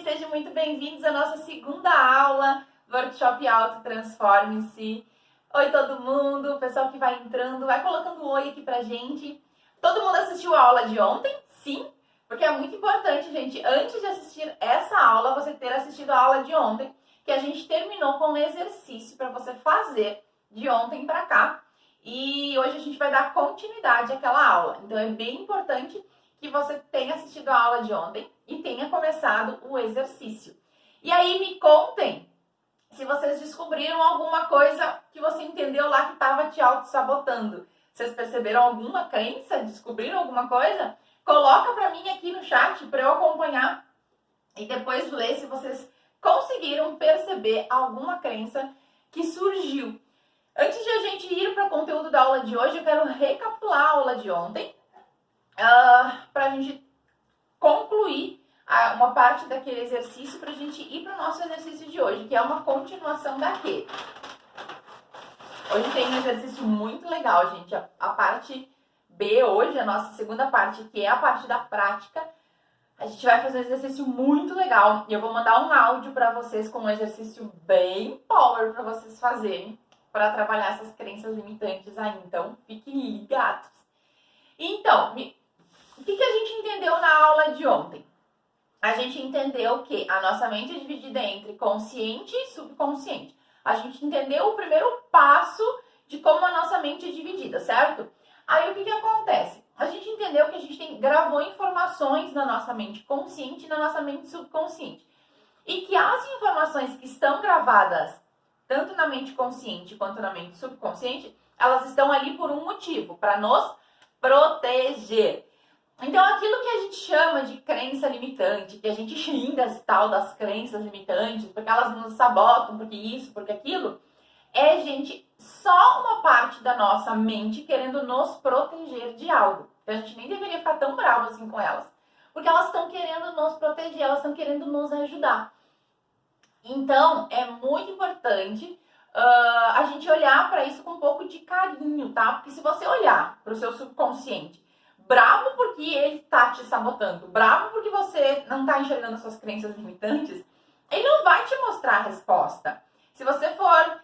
sejam muito bem-vindos à nossa segunda aula do Workshop Autotransforme-se. Oi todo mundo, o pessoal que vai entrando, vai colocando um oi aqui pra gente. Todo mundo assistiu a aula de ontem? Sim, porque é muito importante, gente, antes de assistir essa aula, você ter assistido a aula de ontem, que a gente terminou com um exercício para você fazer de ontem para cá. E hoje a gente vai dar continuidade àquela aula. Então é bem importante que você tenha assistido a aula de ontem e tenha começado o exercício. E aí me contem se vocês descobriram alguma coisa que você entendeu lá que estava te auto-sabotando. Vocês perceberam alguma crença? Descobriram alguma coisa? Coloca para mim aqui no chat para eu acompanhar e depois ler se vocês conseguiram perceber alguma crença que surgiu. Antes de a gente ir para o conteúdo da aula de hoje, eu quero recapitular a aula de ontem para a gente concluir uma parte daquele exercício para a gente ir para o nosso exercício de hoje, que é uma continuação daquele. Hoje tem um exercício muito legal, gente. A parte B hoje, a nossa segunda parte, que é a parte da prática, a gente vai fazer um exercício muito legal. E eu vou mandar um áudio para vocês com um exercício bem power para vocês fazerem, para trabalhar essas crenças limitantes aí. Então, fiquem ligados. Então, o que a gente entendeu na aula de ontem? A gente entendeu que a nossa mente é dividida entre consciente e subconsciente. A gente entendeu o primeiro passo de como a nossa mente é dividida, certo? Aí o que acontece? A gente entendeu que a gente gravou informações na nossa mente consciente e na nossa mente subconsciente. E que as informações que estão gravadas tanto na mente consciente quanto na mente subconsciente, elas estão ali por um motivo, para nos proteger. Então, aquilo que a gente chama de crença limitante, que a gente xinga as tal das crenças limitantes, porque elas nos sabotam, porque isso, porque aquilo, é, gente, só uma parte da nossa mente querendo nos proteger de algo. Então, a gente nem deveria ficar tão bravo assim com elas, porque elas estão querendo nos proteger, elas estão querendo nos ajudar. Então, é muito importante a gente olhar para isso com um pouco de carinho, tá? Porque se você olhar para o seu subconsciente bravo porque ele tá te sabotando, bravo porque você não tá enxergando as suas crenças limitantes, ele não vai te mostrar a resposta. Se você for,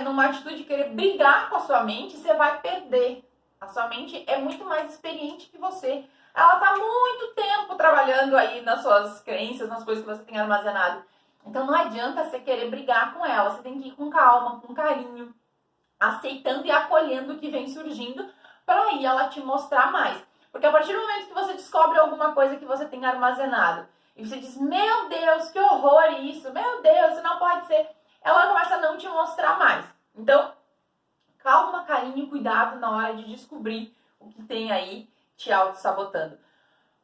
numa atitude de querer brigar com a sua mente, você vai perder. A sua mente é muito mais experiente que você. Ela tá muito tempo trabalhando aí nas suas crenças, nas coisas que você tem armazenado. Então não adianta você querer brigar com ela, você tem que ir com calma, com carinho, aceitando e acolhendo o que vem surgindo, para aí ela te mostrar mais. Porque a partir do momento que você descobre alguma coisa que você tem armazenado, e você diz, meu Deus, que horror isso, meu Deus, isso não pode ser, ela começa a não te mostrar mais. Então, calma, carinho, cuidado na hora de descobrir o que tem aí te auto-sabotando.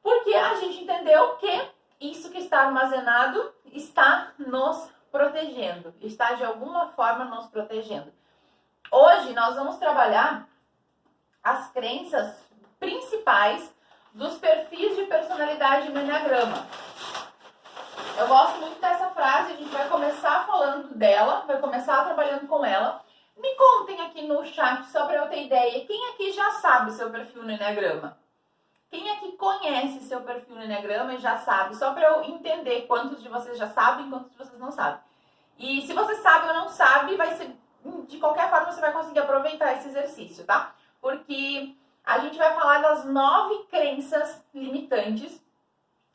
Porque a gente entendeu que isso que está armazenado está nos protegendo, está de alguma forma nos protegendo. Hoje nós vamos trabalhar as crenças principais dos perfis de personalidade no Enneagrama. Eu gosto muito dessa frase, a gente vai começar falando dela, vai começar trabalhando com ela. Me contem aqui no chat, só para eu ter ideia, quem aqui já sabe seu perfil no Enneagrama? Quem aqui conhece seu perfil no Enneagrama e já sabe? Só para eu entender quantos de vocês já sabem e quantos de vocês não sabem. E se você sabe ou não sabe, vai ser, de qualquer forma você vai conseguir aproveitar esse exercício, tá? Porque a gente vai falar das 9 crenças limitantes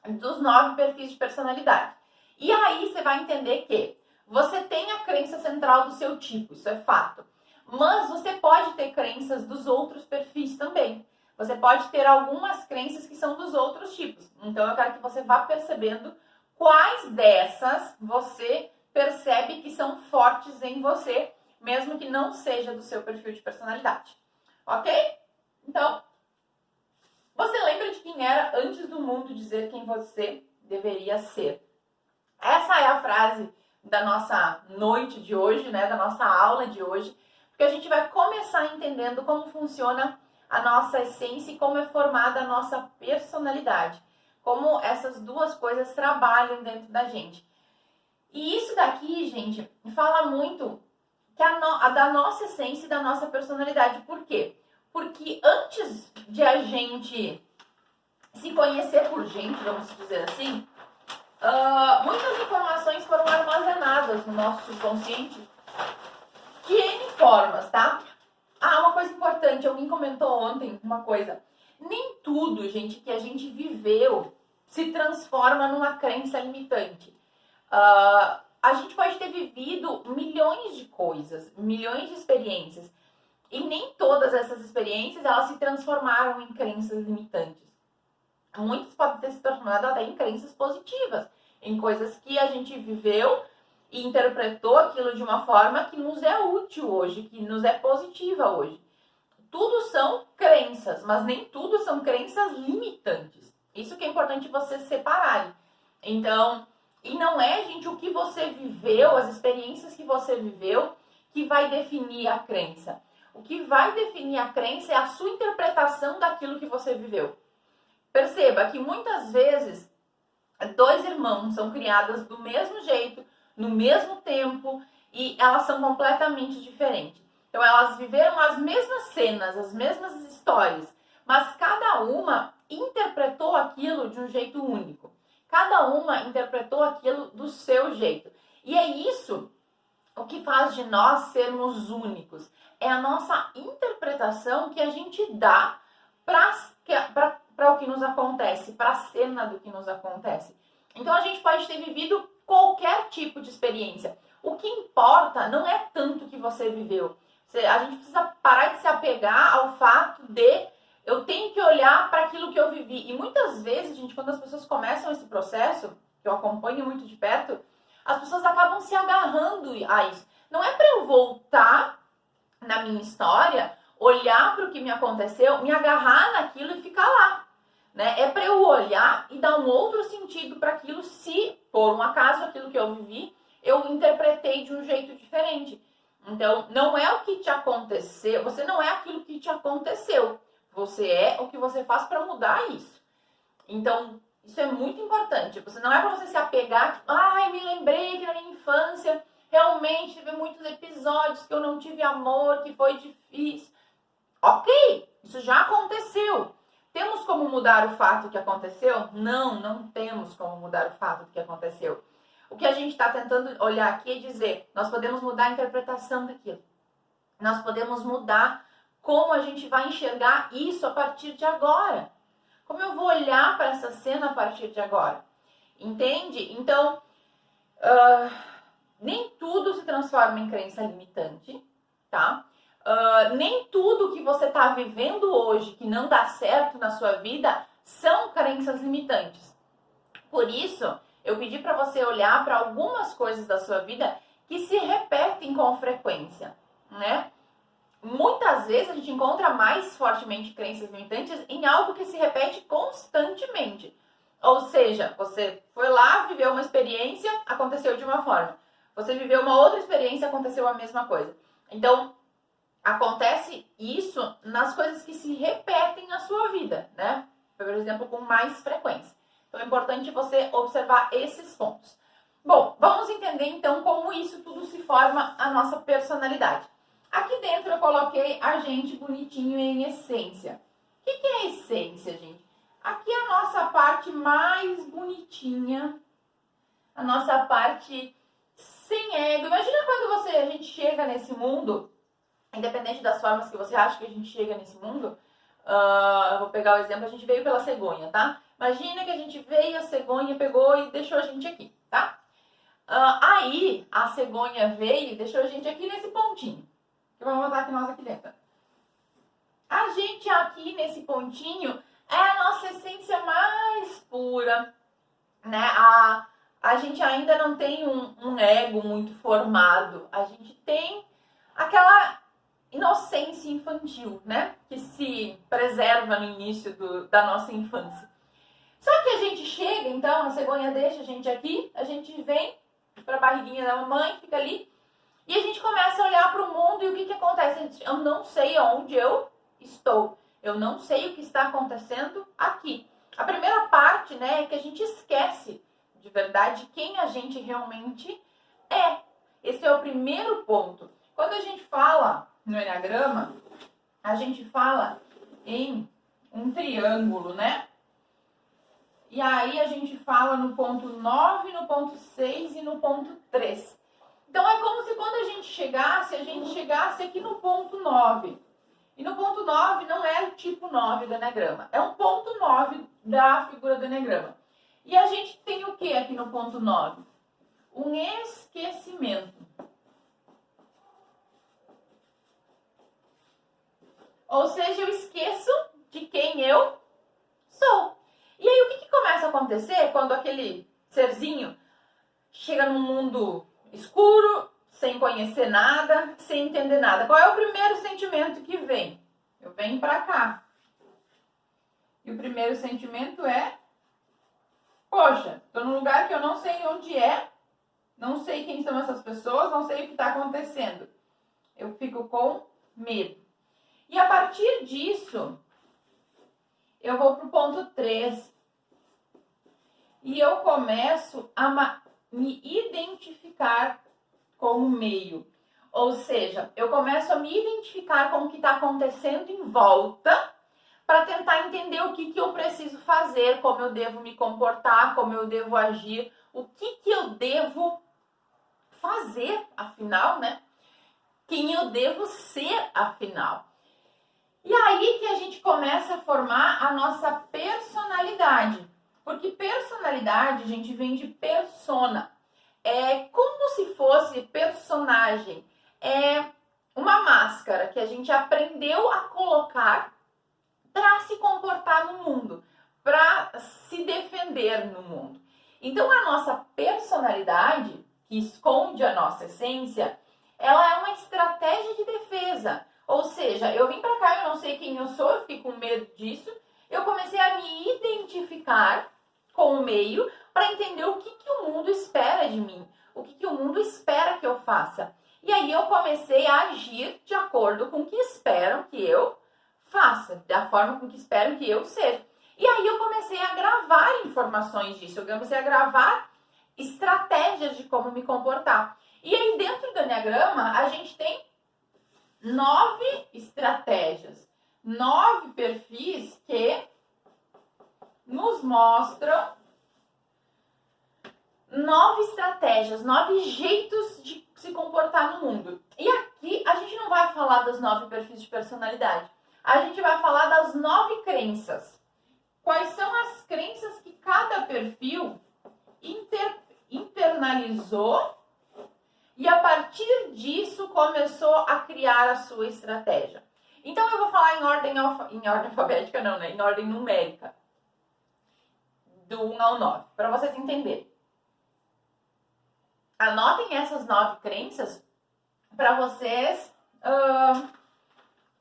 dos 9 perfis de personalidade. E aí você vai entender que você tem a crença central do seu tipo, isso é fato. Mas você pode ter crenças dos outros perfis também. Você pode ter algumas crenças que são dos outros tipos. Então, eu quero que você vá percebendo quais dessas você percebe que são fortes em você, mesmo que não seja do seu perfil de personalidade. Ok? Então, você lembra de quem era antes do mundo dizer quem você deveria ser? Essa é a frase da nossa noite de hoje, da nossa aula de hoje, porque a gente vai começar entendendo como funciona a nossa essência e como é formada a nossa personalidade. Como essas duas coisas trabalham dentro da gente. E isso daqui, gente, fala muito da nossa essência e da nossa personalidade. Por quê? Porque antes de a gente se conhecer por gente, vamos dizer assim, Muitas informações foram armazenadas no nosso subconsciente de N formas, tá? Uma coisa importante, alguém comentou ontem uma coisa. Nem tudo, gente, que a gente viveu se transforma numa crença limitante. A gente pode ter vivido milhões de coisas, milhões de experiências, e nem todas essas experiências elas se transformaram em crenças limitantes. Muitas podem ter se transformado até em crenças positivas, em coisas que a gente viveu e interpretou aquilo de uma forma que nos é útil hoje, que nos é positiva hoje. Tudo são crenças, mas nem tudo são crenças limitantes. Isso que é importante vocês separarem. Então, e não é, gente, o que você viveu, as experiências que você viveu, que vai definir a crença. O que vai definir a crença é a sua interpretação daquilo que você viveu. Perceba que muitas vezes, dois irmãos são criadas do mesmo jeito, no mesmo tempo, e elas são completamente diferentes. Então, elas viveram as mesmas cenas, as mesmas histórias, mas cada uma interpretou aquilo de um jeito único. Cada uma interpretou aquilo do seu jeito. E é isso o que faz de nós sermos únicos. É a nossa interpretação que a gente dá para o que nos acontece, para a cena do que nos acontece. Então, a gente pode ter vivido qualquer tipo de experiência. O que importa não é tanto o que você viveu. A gente precisa parar de se apegar ao fato de eu tenho que olhar para aquilo que eu vivi. E muitas vezes, gente, quando as pessoas começam esse processo, que eu acompanho muito de perto, as pessoas acabam se agarrando a isso. Não é para eu voltar na minha história, olhar para o que me aconteceu, me agarrar naquilo e ficar lá. Né? É para eu olhar e dar um outro sentido para aquilo se, por um acaso, aquilo que eu vivi, eu interpretei de um jeito diferente. Então, não é o que te aconteceu, você não é aquilo que te aconteceu. Você é o que você faz para mudar isso. Então, isso é muito importante. Você não é para você se apegar, me lembrei que na minha infância realmente tive muitos episódios que eu não tive amor, que foi difícil. Ok, isso já aconteceu. Temos como mudar o fato que aconteceu? Não temos como mudar o fato que aconteceu. O que a gente está tentando olhar aqui é dizer, nós podemos mudar a interpretação daquilo. Nós podemos mudar como a gente vai enxergar isso a partir de agora. Como eu vou olhar para essa cena a partir de agora. Entende? Então, nem tudo se transforma em crença limitante, tá? Nem tudo que você está vivendo hoje que não dá certo na sua vida são crenças limitantes. Por isso, eu pedi para você olhar para algumas coisas da sua vida que se repetem com frequência, né? Muitas vezes a gente encontra mais fortemente crenças limitantes em algo que se repete constantemente. Ou seja, você foi lá, viveu uma experiência, aconteceu de uma forma. Você viveu uma outra experiência, aconteceu a mesma coisa. Então, acontece isso nas coisas que se repetem na sua vida, né? Por exemplo, com mais frequência. Então, é importante você observar esses pontos. Bom, vamos entender então como isso tudo se forma a nossa personalidade. Aqui dentro eu coloquei a gente bonitinho em essência. O que é essência, gente? Aqui é a nossa parte mais bonitinha, a nossa parte sem ego. Imagina quando a gente chega nesse mundo, independente das formas que você acha que a gente chega nesse mundo, eu vou pegar o exemplo, a gente veio pela cegonha, tá? Imagina que a gente veio, a cegonha pegou e deixou a gente aqui, tá? Aí a cegonha veio e deixou a gente aqui nesse pontinho. Que eu vou botar aqui nós aqui dentro. A gente aqui nesse pontinho é a nossa essência mais pura, né? A gente ainda não tem um ego muito formado. A gente tem aquela inocência infantil, né? Que se preserva no início da nossa infância. Só que a gente chega, então, a cegonha deixa a gente aqui, a gente vem para a barriguinha da mamãe, fica ali, e a gente começa a olhar para o mundo e o que acontece? Eu não sei onde eu estou, eu não sei o que está acontecendo aqui. A primeira parte, né, é que a gente esquece de verdade quem a gente realmente é. Esse é o primeiro ponto. Quando a gente fala no Enneagrama, a gente fala em um triângulo, né? E aí a gente fala no ponto 9, no ponto 6 e no ponto 3. Então é como se quando a gente chegasse aqui no ponto 9. E no ponto 9 não é o tipo 9 do Eneagrama, é um ponto 9 da figura do Eneagrama. E a gente tem o que aqui no ponto 9? Um esquecimento. Ou seja, eu esqueço de quem eu sou. E aí o que começa a acontecer quando aquele serzinho chega num mundo escuro, sem conhecer nada, sem entender nada? Qual é o primeiro sentimento que vem? Eu venho pra cá. E o primeiro sentimento é: poxa, tô num lugar que eu não sei onde é, não sei quem são essas pessoas, não sei o que está acontecendo. Eu fico com medo. E a partir disso, eu vou pro ponto 3. E eu começo a me identificar com o meio. Ou seja, eu começo a me identificar com o que está acontecendo em volta para tentar entender o que eu preciso fazer, como eu devo me comportar, como eu devo agir, o que eu devo fazer, afinal, né? Quem eu devo ser, afinal. E aí que a gente começa a formar a nossa personalidade. Porque personalidade, gente, vem de persona. É como se fosse personagem. É uma máscara que a gente aprendeu a colocar para se comportar no mundo, para se defender no mundo. Então, a nossa personalidade, que esconde a nossa essência, ela é uma estratégia de defesa. Ou seja, eu vim para cá, eu não sei quem eu sou, eu fiquei com medo disso. Eu comecei a me identificar com o meio para entender o que o mundo espera de mim, o que o mundo espera que eu faça. E aí eu comecei a agir de acordo com o que esperam que eu faça, da forma com que esperam que eu seja. E aí eu comecei a gravar informações disso, eu comecei a gravar estratégias de como me comportar. E aí dentro do Eneagrama a gente tem 9 estratégias, 9 perfis que nos mostram 9 estratégias, 9 jeitos de se comportar no mundo. E aqui a gente não vai falar dos 9 perfis de personalidade. A gente vai falar das 9 crenças. Quais são as crenças que cada perfil internalizou e a partir disso começou a criar a sua estratégia. Então eu vou falar em ordem alfabética, não, né? Em ordem numérica. Do 1 ao 9, para vocês entenderem. Anotem essas 9 crenças para vocês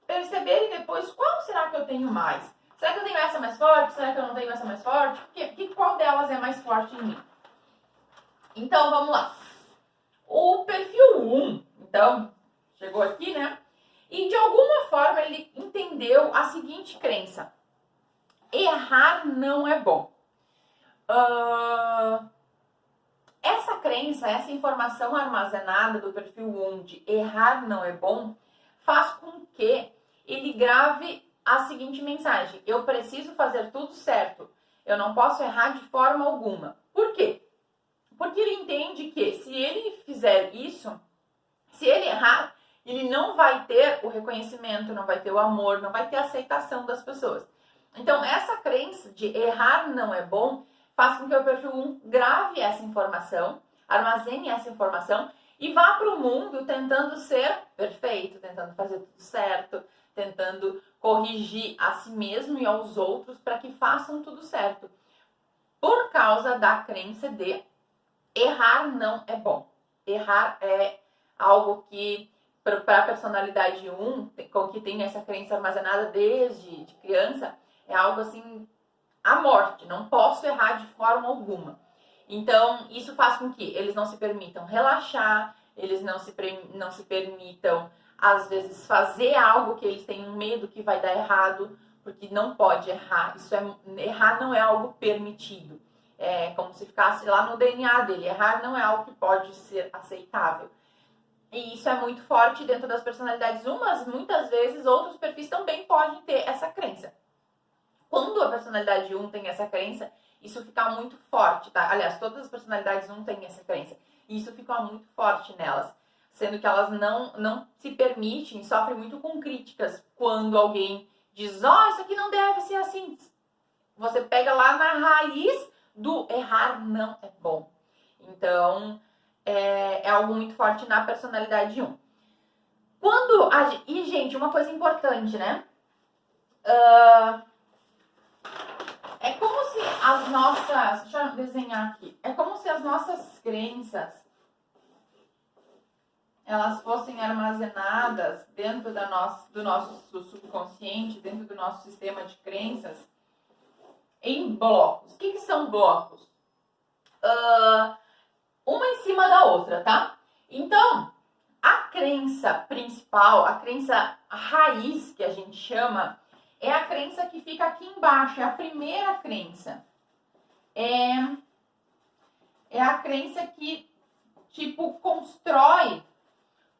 perceberem depois qual será que eu tenho mais. Será que eu tenho essa mais forte? Será que eu não tenho essa mais forte? Qual delas é mais forte em mim? Então, vamos lá. O perfil 1, então, chegou aqui, né? E de alguma forma ele entendeu a seguinte crença: errar não é bom. Essa crença, essa informação armazenada do perfil 1 de errar não é bom, faz com que ele grave a seguinte mensagem: eu preciso fazer tudo certo, eu não posso errar de forma alguma. Por quê? Porque ele entende que se ele fizer isso, se ele errar, ele não vai ter o reconhecimento, não vai ter o amor, não vai ter a aceitação das pessoas. Então, essa crença de errar não é bom faz com que o perfil 1 grave essa informação, armazene essa informação e vá para o mundo tentando ser perfeito, tentando fazer tudo certo, tentando corrigir a si mesmo e aos outros para que façam tudo certo. Por causa da crença de errar não é bom. Errar é algo que, para a personalidade 1, que tem essa crença armazenada desde criança, é algo assim, a morte. Não posso errar de forma alguma. Então, isso faz com que eles não se permitam relaxar, eles não se permitam, às vezes, fazer algo que eles têm um medo que vai dar errado, porque não pode errar. Errar não é algo permitido. É como se ficasse lá no DNA dele. Errar não é algo que pode ser aceitável. E isso é muito forte dentro das personalidades 1, mas muitas vezes outros perfis também podem ter essa crença. Quando a personalidade 1 tem essa crença, isso fica muito forte, tá? Aliás, todas as personalidades 1 têm essa crença. E isso fica muito forte nelas. Sendo que elas não se permitem, sofrem muito com críticas quando alguém diz, ó, isso aqui não deve ser assim. Você pega lá na raiz do errar não é bom. Então, é algo muito forte na personalidade 1. E, gente, uma coisa importante, né? É como se as nossas... Deixa eu desenhar aqui. É como se as nossas crenças, elas fossem armazenadas dentro do nosso subconsciente, dentro do nosso sistema de crenças, em blocos. O que são blocos? Uma em cima da outra, tá? Então, a crença principal, a crença raiz, que a gente chama, é a crença que fica aqui embaixo, é a primeira crença. É a crença que, tipo, constrói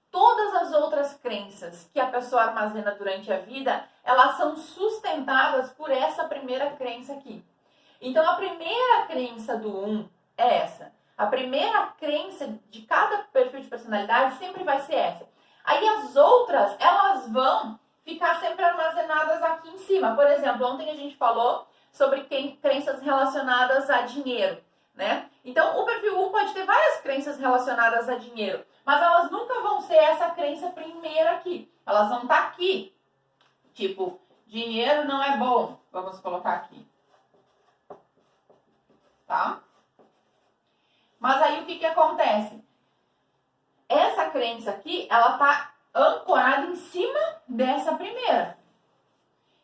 todas as outras crenças que a pessoa armazena durante a vida, elas são sustentadas por essa primeira crença aqui. Então, a primeira crença do 1 é essa. A primeira crença de cada perfil de personalidade sempre vai ser essa. Aí as outras, elas vão ficar sempre armazenadas aqui em cima. Por exemplo, ontem a gente falou sobre crenças relacionadas a dinheiro, né? Então, o perfil 1 pode ter várias crenças relacionadas a dinheiro, mas elas nunca vão ser essa crença primeira aqui. Elas vão estar aqui. Tipo, dinheiro não é bom. Vamos colocar aqui. Tá? Mas aí o que acontece? Essa crença aqui, ela tá ancorada em cima dessa primeira.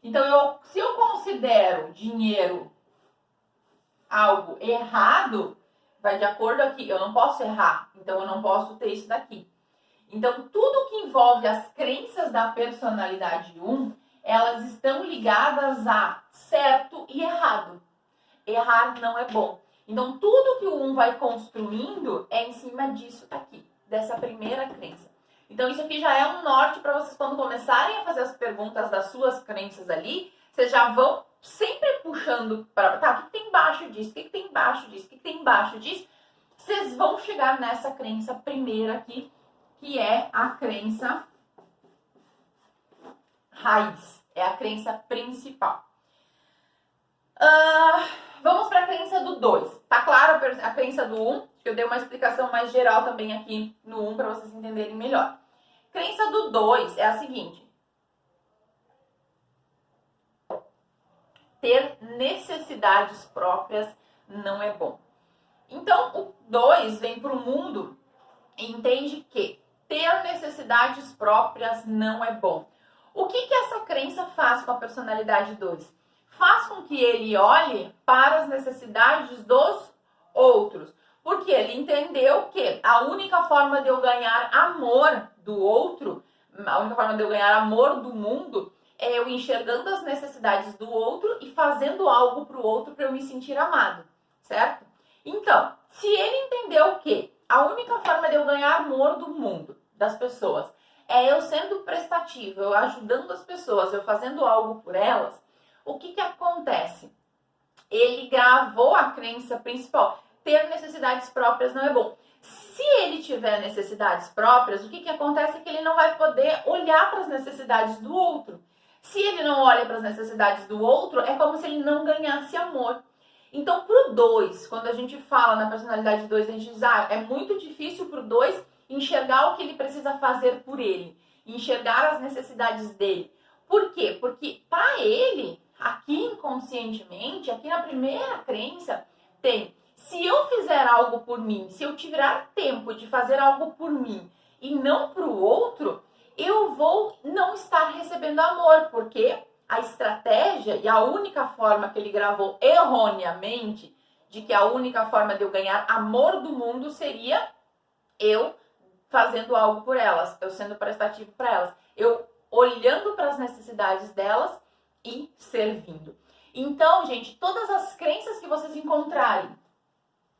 Então, se eu considero dinheiro algo errado, vai de acordo aqui. Eu não posso errar, então eu não posso ter isso daqui. Então, tudo que envolve as crenças da personalidade 1, elas estão ligadas a certo e errado. Errar não é bom. Então, tudo que o 1 vai construindo é em cima disso aqui, dessa primeira crença. Então, isso aqui já é um norte para vocês, quando começarem a fazer as perguntas das suas crenças ali, vocês já vão sempre puxando para... Tá, o que tem embaixo disso? O que tem embaixo disso? O que tem embaixo disso? Vocês vão chegar nessa crença primeira aqui, que é a crença raiz. É a crença principal. Vamos para a crença do 2. Tá claro a crença do 1? Eu dei uma explicação mais geral também aqui no 1 para vocês entenderem melhor. Crença do 2 é a seguinte. Ter necessidades próprias não é bom. Então, o 2 vem para o mundo e entende que ter necessidades próprias não é bom. O que essa crença faz com a personalidade 2? Faz com que ele olhe para as necessidades dos outros. Porque ele entendeu que a única forma de eu ganhar amor do outro, a única forma de eu ganhar amor do mundo, é eu enxergando as necessidades do outro e fazendo algo para o outro para eu me sentir amado, certo? Então, se ele entendeu que a única forma de eu ganhar amor do mundo, das pessoas, é eu sendo prestativo, eu ajudando as pessoas, eu fazendo algo por elas, o que acontece? Ele gravou a crença principal. Ter necessidades próprias não é bom. Se ele tiver necessidades próprias, o que acontece é que ele não vai poder olhar para as necessidades do outro. Se ele não olha para as necessidades do outro, é como se ele não ganhasse amor. Então, pro 2, quando a gente fala na personalidade 2, a gente diz, é muito difícil pro 2 enxergar o que ele precisa fazer por ele, enxergar as necessidades dele. Por quê? Porque para ele, aqui inconscientemente, aqui na primeira crença, tem, se eu fizer algo por mim, se eu tirar tempo de fazer algo por mim e não pro outro, eu vou não estar recebendo amor, porque a estratégia e a única forma que ele gravou erroneamente, de que a única forma de eu ganhar amor do mundo seria eu fazendo algo por elas, eu sendo prestativo para elas, eu olhando para as necessidades delas e servindo. Então, gente, todas as crenças que vocês encontrarem,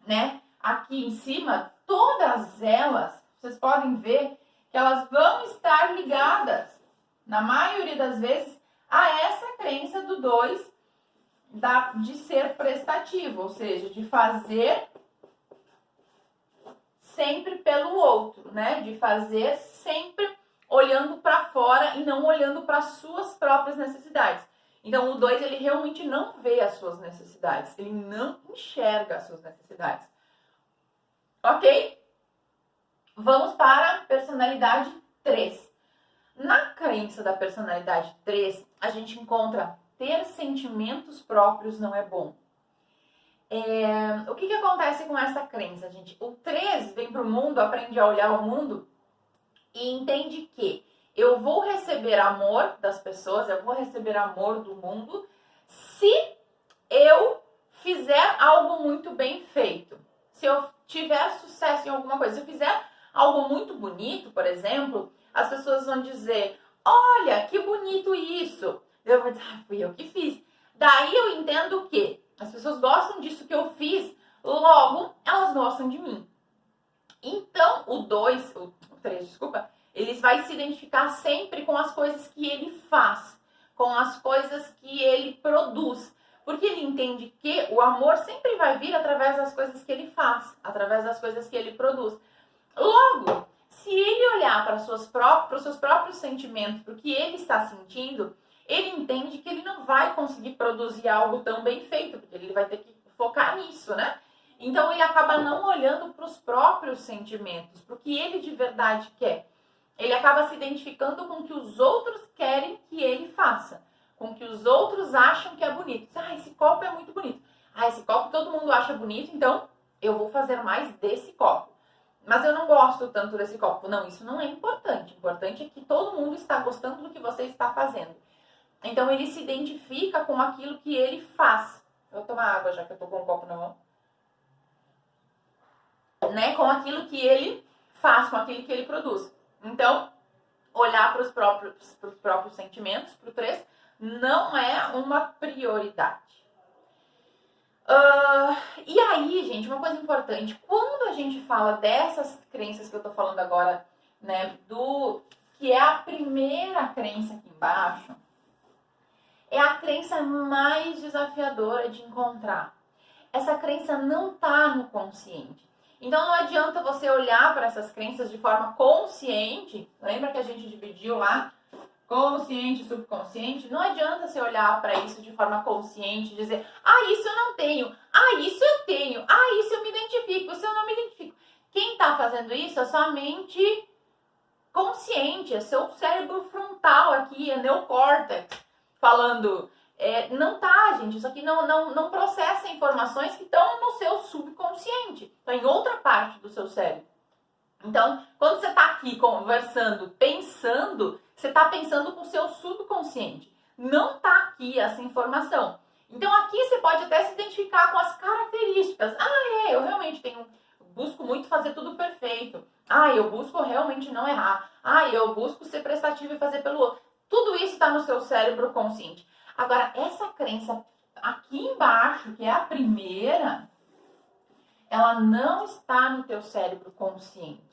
né, aqui em cima, todas elas, vocês podem ver que elas vão estar ligadas, na maioria das vezes, a essa crença do 2 de ser prestativo, ou seja, de fazer sempre pelo outro, né? De fazer sempre olhando para fora e não olhando para suas próprias necessidades. Então, o 2, ele realmente não vê as suas necessidades, ele não enxerga as suas necessidades. Ok? Vamos para a personalidade 3. Na crença da personalidade 3, a gente encontra ter sentimentos próprios não é bom. O que acontece com essa crença, gente? O 3 vem para o mundo, aprende a olhar o mundo e entende que eu vou receber amor das pessoas, eu vou receber amor do mundo se eu fizer algo muito bem feito. Se eu tiver sucesso em alguma coisa, se eu fizer algo muito bonito, por exemplo, as pessoas vão dizer, olha, que bonito isso. Eu vou dizer, fui eu que fiz. Daí eu entendo que as pessoas gostam disso que eu fiz, logo elas gostam de mim. Então, o 3, desculpa, ele vai se identificar sempre com as coisas que ele faz, com as coisas que ele produz. Porque ele entende que o amor sempre vai vir através das coisas que ele faz, através das coisas que ele produz. Logo, se ele olhar para os seus próprios sentimentos, para o que ele está sentindo, ele entende que ele não vai conseguir produzir algo tão bem feito, porque ele vai ter que focar nisso, né? Então, ele acaba não olhando para os próprios sentimentos, para o que ele de verdade quer. Ele acaba se identificando com o que os outros querem que ele faça, com o que os outros acham que é bonito. Esse copo é muito bonito. Esse copo todo mundo acha bonito, então eu vou fazer mais desse copo. Mas eu não gosto tanto desse copo. Não, isso não é importante. O importante é que todo mundo está gostando do que você está fazendo. Então, ele se identifica com aquilo que ele faz. Eu vou tomar água, já que eu tô com um copo na mão. Né? Com aquilo que ele faz, com aquilo que ele produz. Então, olhar para os próprios sentimentos, para o 3, não é uma prioridade. E aí, gente, uma coisa importante. Quando a gente fala dessas crenças que eu tô falando agora, né, que é a primeira crença aqui embaixo, é a crença mais desafiadora de encontrar. Essa crença não tá no consciente. Então, não adianta você olhar para essas crenças de forma consciente. Lembra que a gente dividiu lá? Consciente e subconsciente. Não adianta você olhar para isso de forma consciente e dizer, isso eu não tenho, isso eu tenho, isso eu me identifico, isso eu não me identifico. Quem está fazendo isso é sua mente consciente, é seu cérebro frontal aqui, é neocórtex, falando... não tá, gente, isso aqui não processa informações que estão no seu subconsciente, estão em outra parte do seu cérebro. Então, quando você está aqui conversando, pensando, você está pensando com o seu subconsciente. Não está aqui essa informação. Então, aqui você pode até se identificar com as características. Eu realmente busco muito fazer tudo perfeito. Eu busco realmente não errar. Eu busco ser prestativo e fazer pelo outro. Tudo isso está no seu cérebro consciente. Agora, essa crença aqui embaixo, que é a primeira, ela não está no teu cérebro consciente.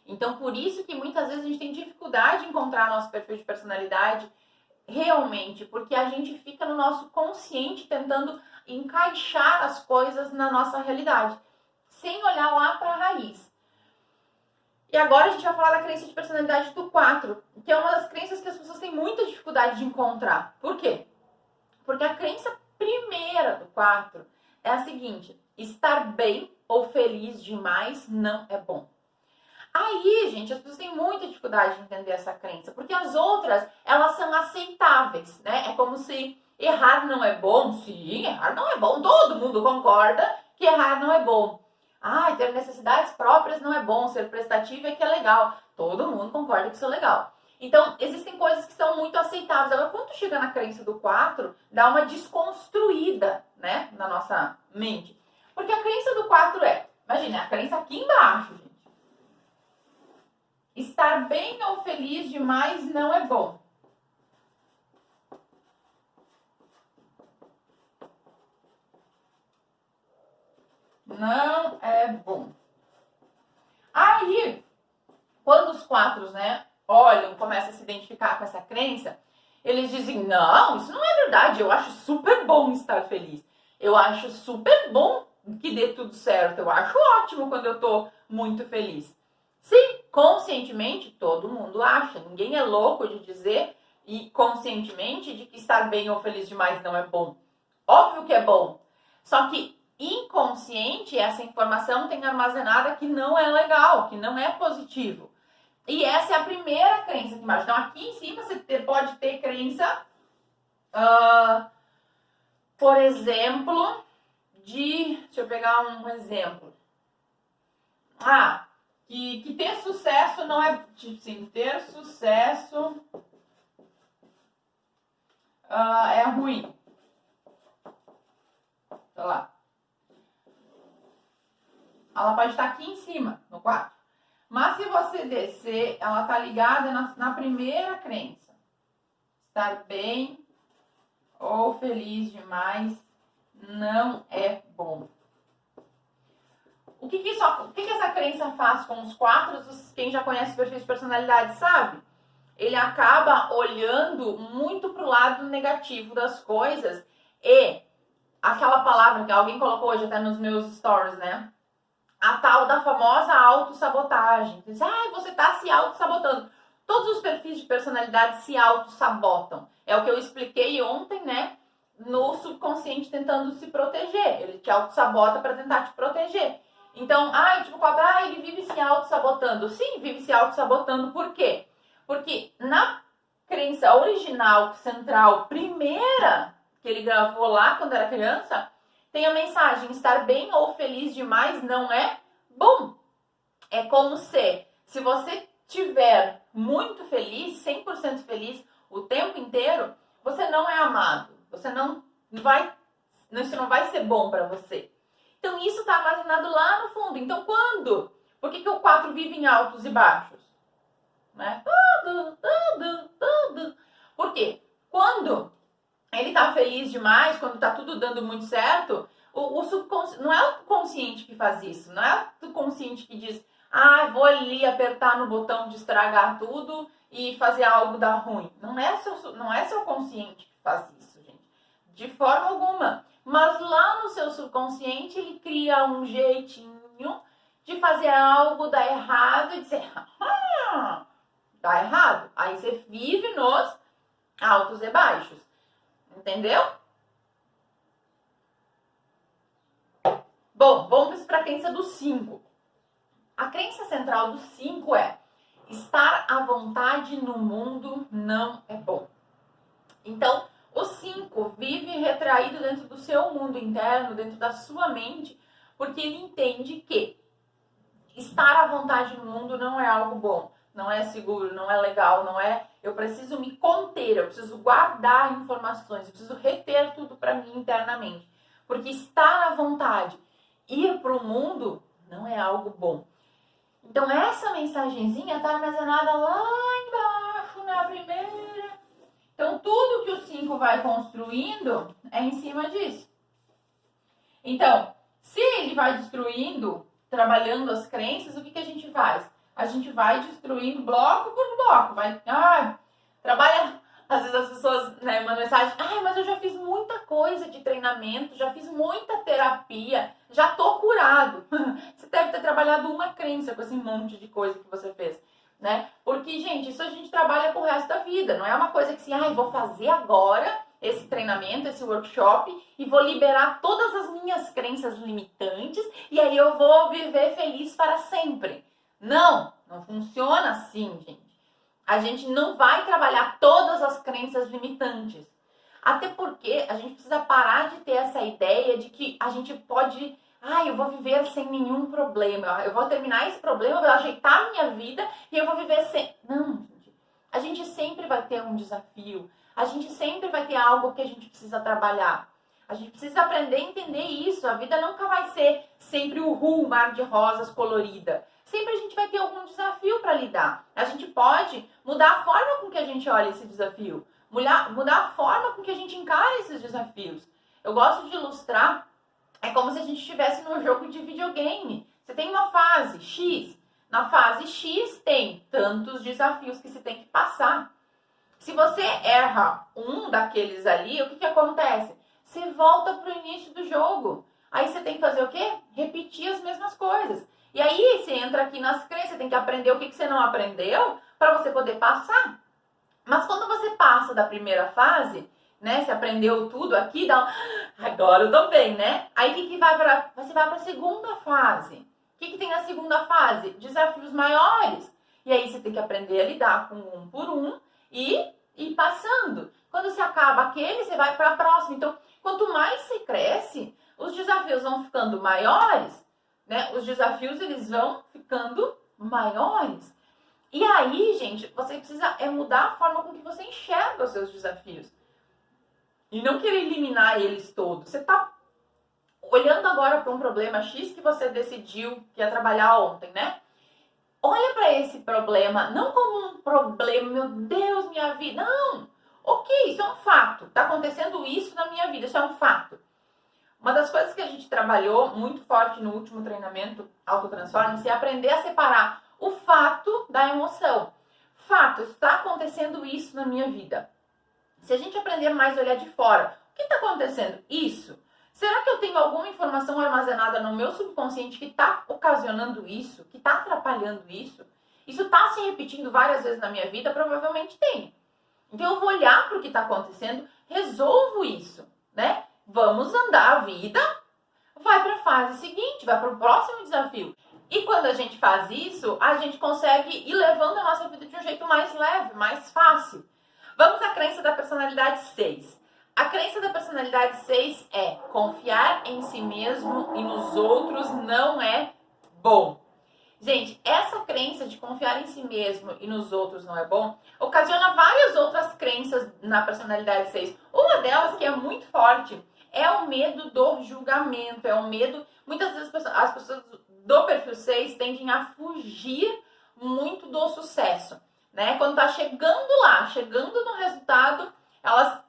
Então, por isso que muitas vezes a gente tem dificuldade de encontrar nosso perfil de personalidade realmente, porque a gente fica no nosso consciente tentando encaixar as coisas na nossa realidade, sem olhar lá para a raiz. E agora a gente vai falar da crença de personalidade do 4, que é uma das crenças que as pessoas têm muita dificuldade de encontrar. Por quê? Porque a crença primeira do 4 é a seguinte: estar bem ou feliz demais não é bom. Aí, gente, as pessoas têm muita dificuldade de entender essa crença, porque as outras, elas são aceitáveis, né? É como se errar não é bom. Sim, errar não é bom. Todo mundo concorda que errar não é bom. Ter necessidades próprias não é bom. Ser prestativo é que é legal. Todo mundo concorda que isso é legal. Então, existem coisas que são muito aceitáveis. Agora, quando chega na crença do 4, dá uma desconstruída, né, na nossa mente. Porque a crença do 4 imagina, a crença aqui embaixo, gente. Estar bem ou feliz demais não é bom. Não é bom. Aí, quando os 4, né, olham, começam a se identificar com essa crença, eles dizem, não, isso não é verdade, eu acho super bom estar feliz. Eu acho super bom que dê tudo certo. Eu acho ótimo quando eu tô muito feliz. Sim, conscientemente todo mundo acha. Ninguém é louco de dizer e conscientemente de que estar bem ou feliz demais não é bom. Óbvio que é bom. Só que inconsciente, essa informação tem armazenada que não é legal, que não é positivo. E essa é a primeira crença aqui embaixo. Então aqui em cima você pode ter crença, por exemplo, deixa eu pegar um exemplo. Que ter sucesso não é... Sim, ter sucesso é ruim. Olha lá. Ela pode estar aqui em cima, no quadro. Mas se você descer, ela está ligada na primeira crença. Estar bem ou feliz demais não é bom. O que essa crença faz com os quatro? Quem já conhece o perfil de personalidade sabe. Ele acaba olhando muito pro lado negativo das coisas e aquela palavra que alguém colocou hoje até nos meus stories, né? A tal da famosa autossabotagem. Diz, você tá se autossabotando. Todos os perfis de personalidade se autossabotam. É o que eu expliquei ontem, né? No subconsciente tentando se proteger. Ele te autossabota para tentar te proteger. Então, tipo 4, ele vive se autossabotando. Sim, vive se autossabotando. Por quê? Porque na crença original, central, primeira que ele gravou lá quando era criança, tem a mensagem, estar bem ou feliz demais não é bom. É como se você estiver muito feliz, 100% feliz o tempo inteiro, você não é amado. Você isso não vai ser bom para você. Então isso está armazenado lá no fundo. Então quando? Por que o 4 vive em altos e baixos? Né? Tudo. Por quê? Quando ele tá feliz demais, quando tá tudo dando muito certo, o subconsciente, não é o consciente que faz isso, não é o consciente que diz, vou ali apertar no botão de estragar tudo e fazer algo dar ruim. Não é seu consciente que faz isso, gente. De forma alguma. Mas lá no seu subconsciente, ele cria um jeitinho de fazer algo dar errado e dizer, dá errado. Aí você vive nos altos e baixos. Entendeu? Bom, vamos para a crença do 5. A crença central do 5 é estar à vontade no mundo não é bom. Então, o 5 vive retraído dentro do seu mundo interno, dentro da sua mente, porque ele entende que estar à vontade no mundo não é algo bom, não é seguro, não é legal, não é... Eu preciso me conter, eu preciso guardar informações, eu preciso reter tudo para mim internamente. Porque estar à vontade, ir para o mundo, não é algo bom. Então essa mensagenzinha está armazenada lá embaixo, na primeira. Então tudo que o 5 vai construindo é em cima disso. Então, se ele vai destruindo, trabalhando as crenças, o que a gente faz? A gente vai destruindo bloco por bloco. Trabalha. Às vezes as pessoas mandam mensagem, mas eu já fiz muita coisa de treinamento, já fiz muita terapia, já tô curado. Você deve ter trabalhado uma crença com esse monte de coisa que você fez, né? Porque, gente, isso a gente trabalha pro resto da vida. Não é uma coisa que assim, vou fazer agora esse treinamento, esse workshop e vou liberar todas as minhas crenças limitantes e aí eu vou viver feliz para sempre. Não funciona assim, gente. A gente não vai trabalhar todas as crenças limitantes. Até porque a gente precisa parar de ter essa ideia de que a gente pode... eu vou viver sem nenhum problema. Eu vou terminar esse problema, eu vou ajeitar a minha vida e eu vou viver sem... Não, gente. A gente sempre vai ter um desafio. A gente sempre vai ter algo que a gente precisa trabalhar. A gente precisa aprender a entender isso. A vida nunca vai ser sempre o mar de rosas colorida. Sempre a gente vai ter algum desafio para lidar. A gente pode mudar a forma com que a gente olha esse desafio. Mudar a forma com que a gente encara esses desafios. Eu gosto de ilustrar, é como se a gente estivesse num jogo de videogame. Você tem uma fase X. Na fase X tem tantos desafios que se tem que passar. Se você erra um daqueles ali, o que acontece? Você volta para o início do jogo. Aí você tem que fazer o quê? Repetir as mesmas coisas. E aí você entra aqui nas crenças, você tem que aprender o que você não aprendeu para você poder passar. Mas quando você passa da primeira fase, né? Você aprendeu tudo aqui, agora eu tô bem, né? Aí o que vai para? Você vai para a segunda fase. O que tem na segunda fase? Desafios maiores. E aí você tem que aprender a lidar com um por um e ir passando. Quando você acaba aquele, você vai para a próxima. Então, quanto mais você cresce, os desafios vão ficando maiores, né? Os desafios, eles vão ficando maiores. E aí, gente, você precisa mudar a forma com que você enxerga os seus desafios. E não querer eliminar eles todos. Você tá olhando agora para um problema X que você decidiu que ia trabalhar ontem, né? Olha para esse problema, não como um problema, meu Deus, minha vida. Não! Ok, isso é um fato. Tá acontecendo isso na minha vida, isso é um fato. Uma das coisas que a gente trabalhou muito forte no último treinamento Autotransforme-se é aprender a separar o fato da emoção. Fato, está acontecendo isso na minha vida. Se a gente aprender mais a olhar de fora, o que está acontecendo? Isso. Será que eu tenho alguma informação armazenada no meu subconsciente que está ocasionando isso? Que está atrapalhando isso? Isso está se repetindo várias vezes na minha vida? Provavelmente tem. Então eu vou olhar para o que está acontecendo, resolvo isso, né? Vamos andar a vida, vai para a fase seguinte, vai para o próximo desafio. E quando a gente faz isso, a gente consegue ir levando a nossa vida de um jeito mais leve, mais fácil. Vamos à crença da personalidade 6. A crença da personalidade 6 é confiar em si mesmo e nos outros não é bom. Gente, essa crença de confiar em si mesmo e nos outros não é bom, ocasiona várias outras crenças na personalidade 6. Uma delas, que é muito forte, é o medo do julgamento, é o medo... Muitas vezes as pessoas do perfil 6 tendem a fugir muito do sucesso, né? Quando tá chegando lá, chegando no resultado, elas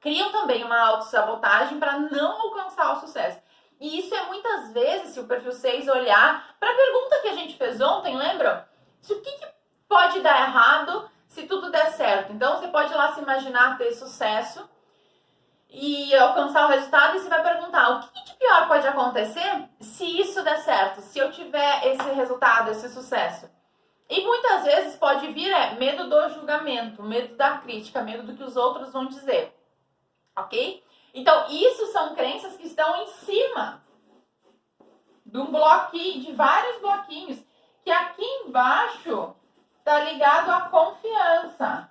criam também uma autossabotagem para não alcançar o sucesso. E isso é muitas vezes, se o perfil 6 olhar para a pergunta que a gente fez ontem, lembram? O que pode dar errado se tudo der certo? Então, você pode lá se imaginar ter sucesso e alcançar o resultado e você vai perguntar, o que de pior pode acontecer se isso der certo? Se eu tiver esse resultado, esse sucesso? E muitas vezes pode vir medo do julgamento, medo da crítica, medo do que os outros vão dizer. Ok? Então, isso são crenças que estão em cima de um bloquinho, de vários bloquinhos, que aqui embaixo está ligado à confiança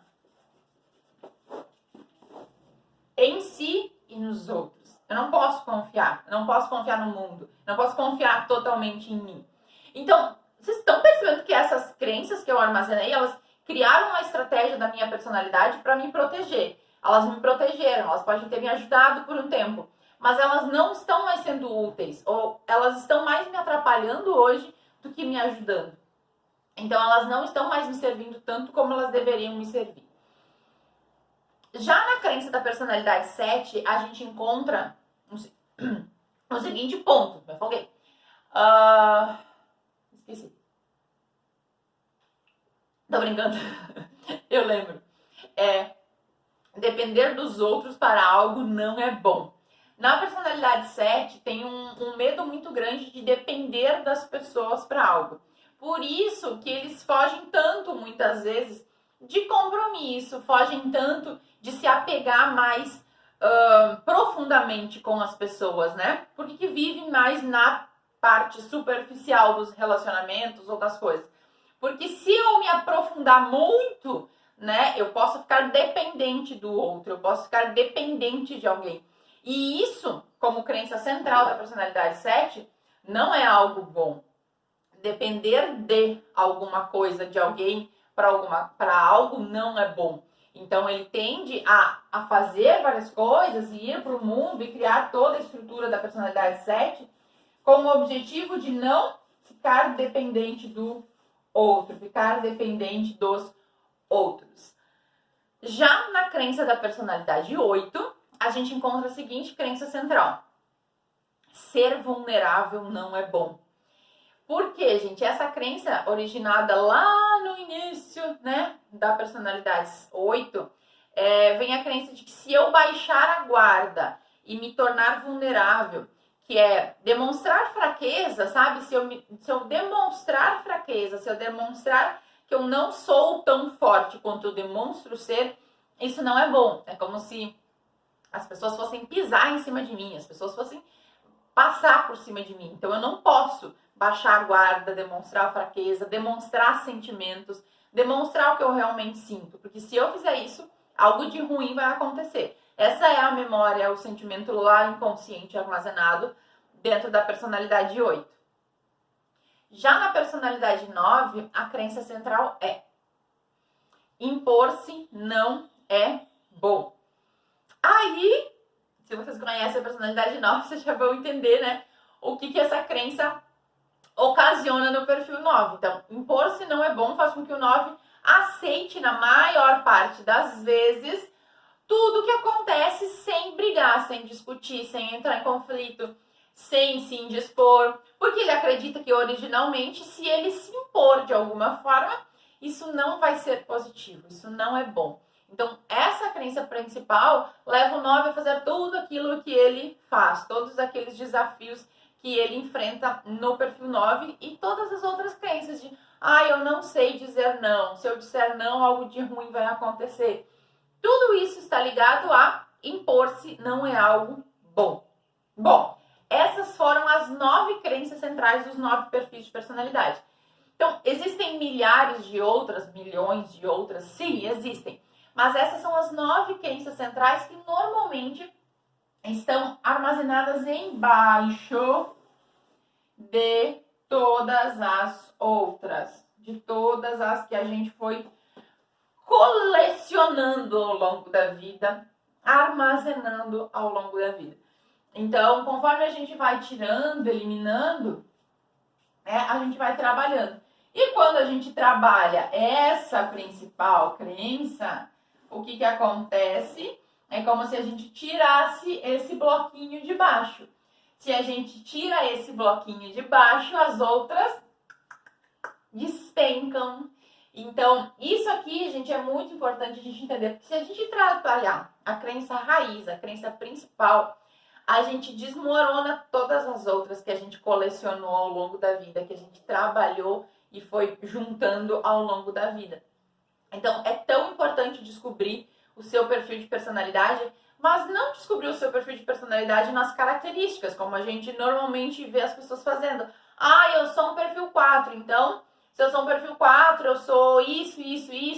em si e nos outros. Eu não posso confiar no mundo, não posso confiar totalmente em mim. Então, vocês estão percebendo que essas crenças que eu armazenei, elas criaram uma estratégia da minha personalidade para me proteger. Elas me protegeram, elas podem ter me ajudado por um tempo, mas elas não estão mais sendo úteis, ou elas estão mais me atrapalhando hoje do que me ajudando. Então, elas não estão mais me servindo tanto como elas deveriam me servir. Já na crença da personalidade 7, a gente encontra o seguinte ponto. Me afoguei. Esqueci. Tô brincando. Eu lembro. Depender dos outros para algo não é bom. Na personalidade 7, tem um medo muito grande de depender das pessoas para algo. Por isso que eles fogem tanto, muitas vezes, de compromisso, fogem tanto de se apegar mais profundamente com as pessoas, né? Porque que vivem mais na parte superficial dos relacionamentos ou das coisas. Porque se eu me aprofundar muito, né, eu posso ficar dependente do outro, eu posso ficar dependente de alguém. E isso, como crença central da personalidade 7, não é algo bom. Depender de alguma coisa, de alguém, para algo não é bom. Então, ele tende a fazer várias coisas e ir para o mundo e criar toda a estrutura da personalidade 7 com o objetivo de não ficar dependente do outro, ficar dependente dos outros. Já na crença da personalidade 8, a gente encontra a seguinte crença central: ser vulnerável não é bom. Por quê, gente? Essa crença originada lá no início, né, da personalidade 8, vem a crença de que se eu baixar a guarda e me tornar vulnerável, que é demonstrar fraqueza, sabe? Se eu demonstrar fraqueza, se eu demonstrar que eu não sou tão forte quanto eu demonstro ser, isso não é bom. É como se as pessoas fossem pisar em cima de mim, as pessoas fossem passar por cima de mim. Então eu não posso baixar a guarda, demonstrar fraqueza, demonstrar sentimentos, demonstrar o que eu realmente sinto. Porque se eu fizer isso, algo de ruim vai acontecer. Essa é a memória, o sentimento lá inconsciente armazenado dentro da personalidade 8. Já na personalidade 9, a crença central é: impor-se não é bom. Aí, se vocês conhecem a personalidade 9, vocês já vão entender, né, o que essa crença ocasiona no perfil 9. Então, impor-se não é bom faz com que o 9 aceite, na maior parte das vezes, tudo que acontece sem brigar, sem discutir, sem entrar em conflito, sem se indispor, porque ele acredita que originalmente, se ele se impor de alguma forma, isso não vai ser positivo, isso não é bom. Então, essa crença principal leva o 9 a fazer tudo aquilo que ele faz, todos aqueles desafios que ele enfrenta no perfil 9 e todas as outras crenças de eu não sei dizer não, se eu disser não, algo de ruim vai acontecer. Tudo isso está ligado a impor-se não é algo bom. Bom, essas foram as 9 crenças centrais dos 9 perfis de personalidade. Então, existem milhares de outras, milhões de outras? Sim, existem. Mas essas são as 9 crenças centrais que normalmente estão armazenadas embaixo de todas as outras. De todas as que a gente foi colecionando ao longo da vida, armazenando ao longo da vida. Então, conforme a gente vai tirando, eliminando, a gente vai trabalhando. E quando a gente trabalha essa principal crença, o que acontece? É como se a gente tirasse esse bloquinho de baixo. Se a gente tira esse bloquinho de baixo, as outras despencam. Então, isso aqui, gente, é muito importante a gente entender. Porque se a gente trabalhar a crença raiz, a crença principal, a gente desmorona todas as outras que a gente colecionou ao longo da vida, que a gente trabalhou e foi juntando ao longo da vida. Então, é tão importante descobrir o seu perfil de personalidade, mas não descobrir o seu perfil de personalidade nas características, como a gente normalmente vê as pessoas fazendo. Eu sou um perfil 4, então, se eu sou um perfil 4, eu sou isso,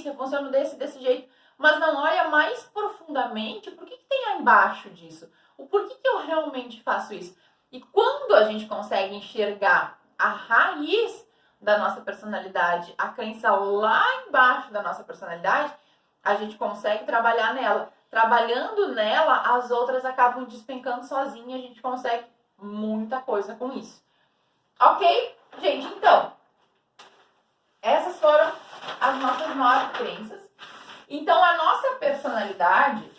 eu funciono desse jeito. Mas não olha mais profundamente por que tem aí embaixo disso. O porquê que eu realmente faço isso. E quando a gente consegue enxergar a raiz da nossa personalidade, a crença lá embaixo da nossa personalidade, a gente consegue trabalhar nela. Trabalhando nela, as outras acabam despencando sozinha, a gente consegue muita coisa com isso. Ok? Gente, então, essas foram as nossas 9 crenças. Então, a nossa personalidade,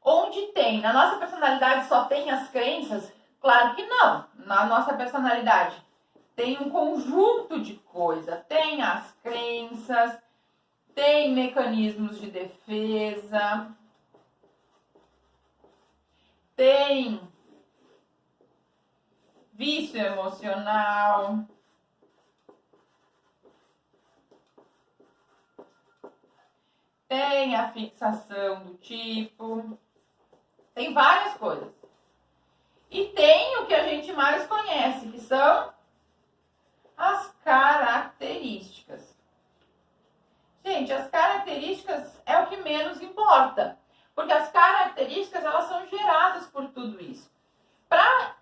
onde tem? Na nossa personalidade só tem as crenças? Claro que não. Na nossa personalidade tem um conjunto de coisas. Tem as crenças, tem mecanismos de defesa, tem vício emocional, tem a fixação do tipo, tem várias coisas. E tem o que a gente mais conhece, que são as características. Gente, as características é o que menos importa, porque as características elas são geradas por tudo isso. Para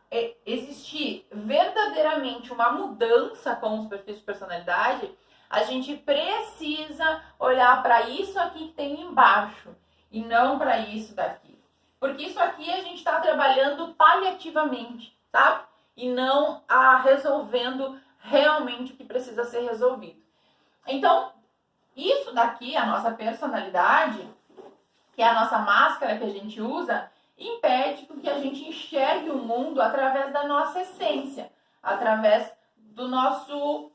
existir verdadeiramente uma mudança com os perfis de personalidade, a gente precisa olhar para isso aqui que tem embaixo e não para isso daqui. Porque isso aqui a gente está trabalhando paliativamente, sabe? E não resolvendo realmente o que precisa ser resolvido. Então, isso daqui, a nossa personalidade, que é a nossa máscara que a gente usa, impede que a gente enxergue o mundo através da nossa essência, através do nosso...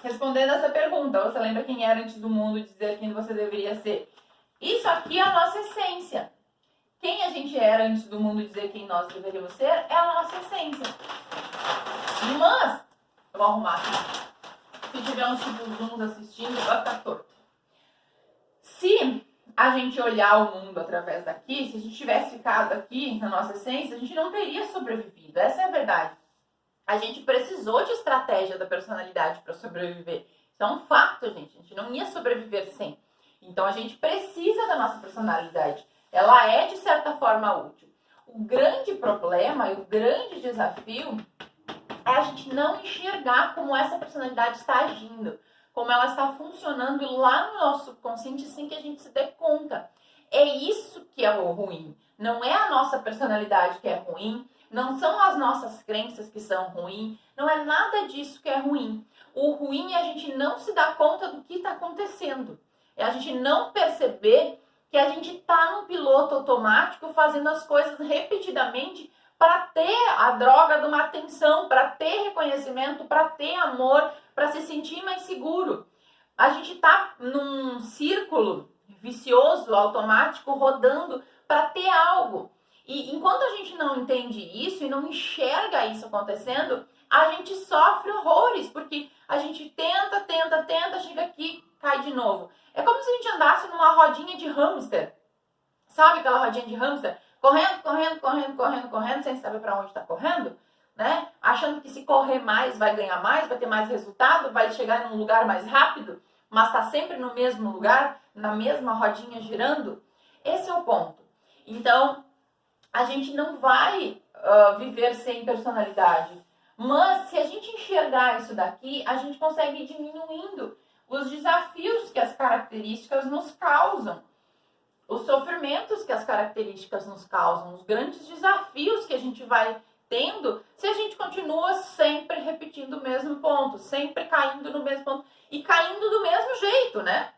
Respondendo essa pergunta, você lembra quem era antes do mundo e dizer quem você deveria ser? Isso aqui é a nossa essência. Quem a gente era antes do mundo e dizer quem nós deveríamos ser é a nossa essência. Mas, eu vou arrumar aqui. Se tiver uns tipo zooms assistindo, vai ficar torto. Se a gente olhar o mundo através daqui, se a gente tivesse ficado aqui na nossa essência, a gente não teria sobrevivido. Essa é a verdade. A gente precisou de estratégia da personalidade para sobreviver. Isso é um fato, gente. A gente não ia sobreviver sem. Então, a gente precisa da nossa personalidade. Ela é, de certa forma, útil. O grande problema e o grande desafio é a gente não enxergar como essa personalidade está agindo, como ela está funcionando lá no nosso subconsciente sem que a gente se dê conta. É isso que é o ruim. Não é a nossa personalidade que é ruim, não são as nossas crenças que são ruins, não é nada disso que é ruim. O ruim é a gente não se dar conta do que está acontecendo. É a gente não perceber que a gente está num piloto automático fazendo as coisas repetidamente para ter a droga de uma atenção, para ter reconhecimento, para ter amor, para se sentir mais seguro. A gente está num círculo vicioso, automático, rodando para ter algo. E enquanto a gente não entende isso e não enxerga isso acontecendo, a gente sofre horrores, porque a gente tenta, chega aqui, cai de novo. É como se a gente andasse numa rodinha de hamster. Sabe aquela rodinha de hamster? Correndo, sem saber para onde está correndo, né? Achando que se correr mais vai ganhar mais, vai ter mais resultado, vai chegar em um lugar mais rápido, mas está sempre no mesmo lugar, na mesma rodinha girando. Esse é o ponto. Então, a gente não vai viver sem personalidade. Mas, se a gente enxergar isso daqui, a gente consegue ir diminuindo os desafios que as características nos causam. Os sofrimentos que as características nos causam. Os grandes desafios que a gente vai tendo se a gente continua sempre repetindo o mesmo ponto. Sempre caindo no mesmo ponto. E caindo do mesmo jeito, né?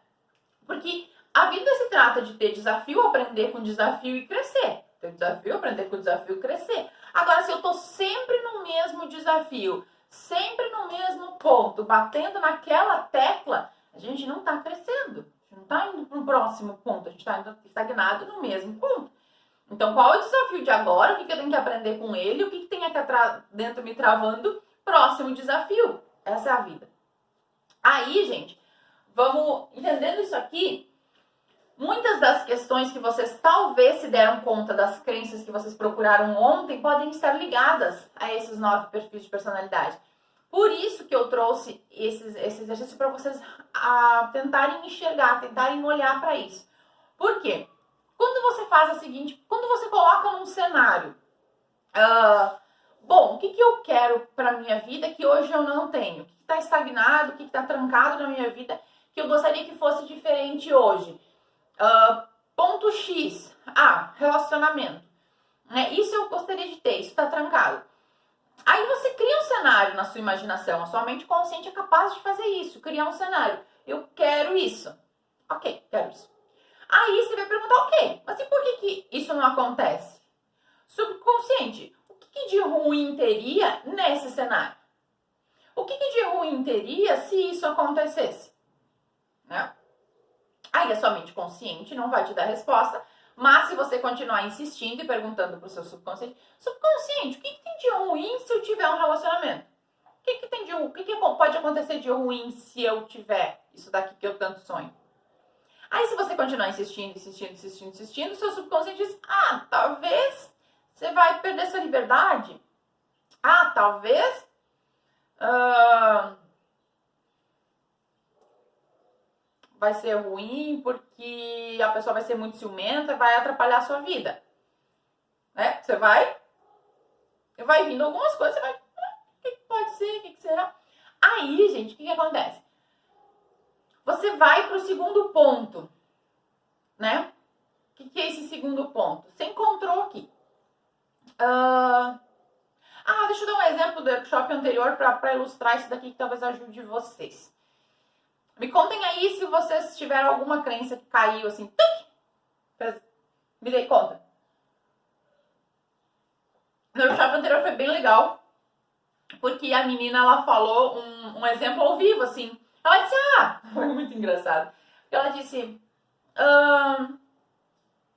Porque a vida se trata de ter desafio, aprender com desafio e crescer. Ter desafio, aprender com desafio e crescer. Agora, se eu tô sempre no mesmo desafio, sempre no mesmo ponto, batendo naquela tecla, a gente não tá crescendo. A gente não tá indo para um próximo ponto, a gente tá indo estagnado no mesmo ponto. Então, qual é o desafio de agora? O que eu tenho que aprender com ele? O que tem aqui dentro me travando? Próximo desafio. Essa é a vida. Aí, gente, vamos entendendo isso aqui. Muitas das questões que vocês talvez se deram conta das crenças que vocês procuraram ontem podem estar ligadas a esses 9 perfis de personalidade. Por isso que eu trouxe esse exercício para vocês tentarem enxergar, tentarem olhar para isso. Por quê? Quando você faz a seguinte, quando você coloca num cenário, bom, o que eu quero para minha vida que hoje eu não tenho? O que está estagnado, o que está trancado na minha vida que eu gostaria que fosse diferente hoje? Ponto X, relacionamento. Né? Isso eu gostaria de ter, isso está trancado. Aí você cria um cenário na sua imaginação, a sua mente consciente é capaz de fazer isso, criar um cenário. Eu quero isso. Ok, quero isso. Aí você vai perguntar, ok, mas e por que isso não acontece? Subconsciente, o que de ruim teria nesse cenário? O que de ruim teria se isso acontecesse? Né? Aí a sua mente consciente não vai te dar resposta, mas se você continuar insistindo e perguntando para o seu subconsciente, o que tem de ruim se eu tiver um relacionamento? O que pode acontecer de ruim se eu tiver isso daqui que eu tanto sonho? Aí se você continuar insistindo, o seu subconsciente diz, talvez você vai perder sua liberdade. Talvez vai ser ruim porque a pessoa vai ser muito ciumenta, vai atrapalhar a sua vida. Né? Você vai vindo algumas coisas, você vai, o que pode ser, o que será? Aí, gente, o que acontece? Você vai para o segundo ponto, né? O que é esse segundo ponto? Você encontrou aqui. Deixa eu dar um exemplo do workshop anterior para ilustrar isso daqui que talvez ajude vocês. Me contem aí se vocês tiveram alguma crença que caiu assim. Me dei conta. anterior foi bem legal, porque a menina, ela falou um exemplo ao vivo, assim. Ela disse, foi muito engraçado. Ela disse,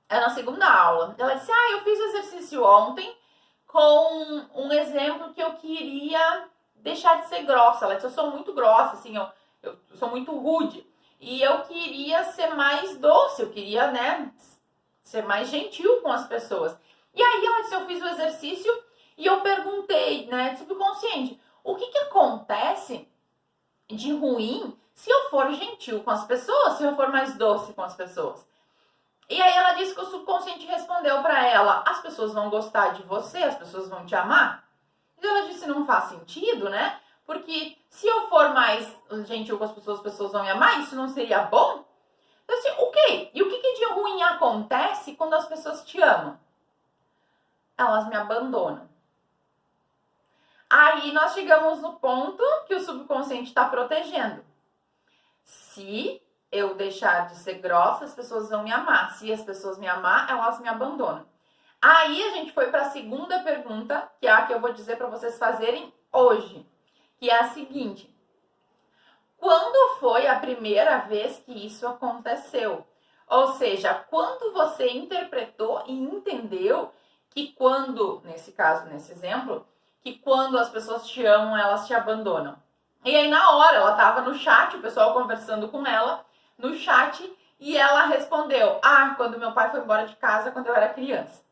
é na segunda aula. Ela disse, eu fiz o exercício ontem com um exemplo que eu queria deixar de ser grossa. Ela disse, eu sou muito grossa, assim, eu sou muito rude. E eu queria ser mais doce, eu queria, né, ser mais gentil com as pessoas. E aí ela disse, eu fiz o exercício e eu perguntei, né, subconsciente, o que acontece de ruim se eu for gentil com as pessoas, se eu for mais doce com as pessoas? E aí ela disse que o subconsciente respondeu para ela, as pessoas vão gostar de você, as pessoas vão te amar. E ela disse, não faz sentido, né? Porque se eu for mais gentil com as pessoas vão me amar, isso não seria bom? Eu disse, ok, e o que de ruim acontece quando as pessoas te amam? Elas me abandonam. Aí nós chegamos no ponto que o subconsciente está protegendo. Se eu deixar de ser grossa, as pessoas vão me amar. Se as pessoas me amar, elas me abandonam. Aí a gente foi para a segunda pergunta, que é a que eu vou dizer para vocês fazerem hoje, que é a seguinte: quando foi a primeira vez que isso aconteceu? Ou seja, quando você interpretou e entendeu que quando, nesse caso, nesse exemplo, que quando as pessoas te amam, elas te abandonam. E aí na hora, ela estava no chat, o pessoal conversando com ela, no chat, e ela respondeu, quando meu pai foi embora de casa quando eu era criança.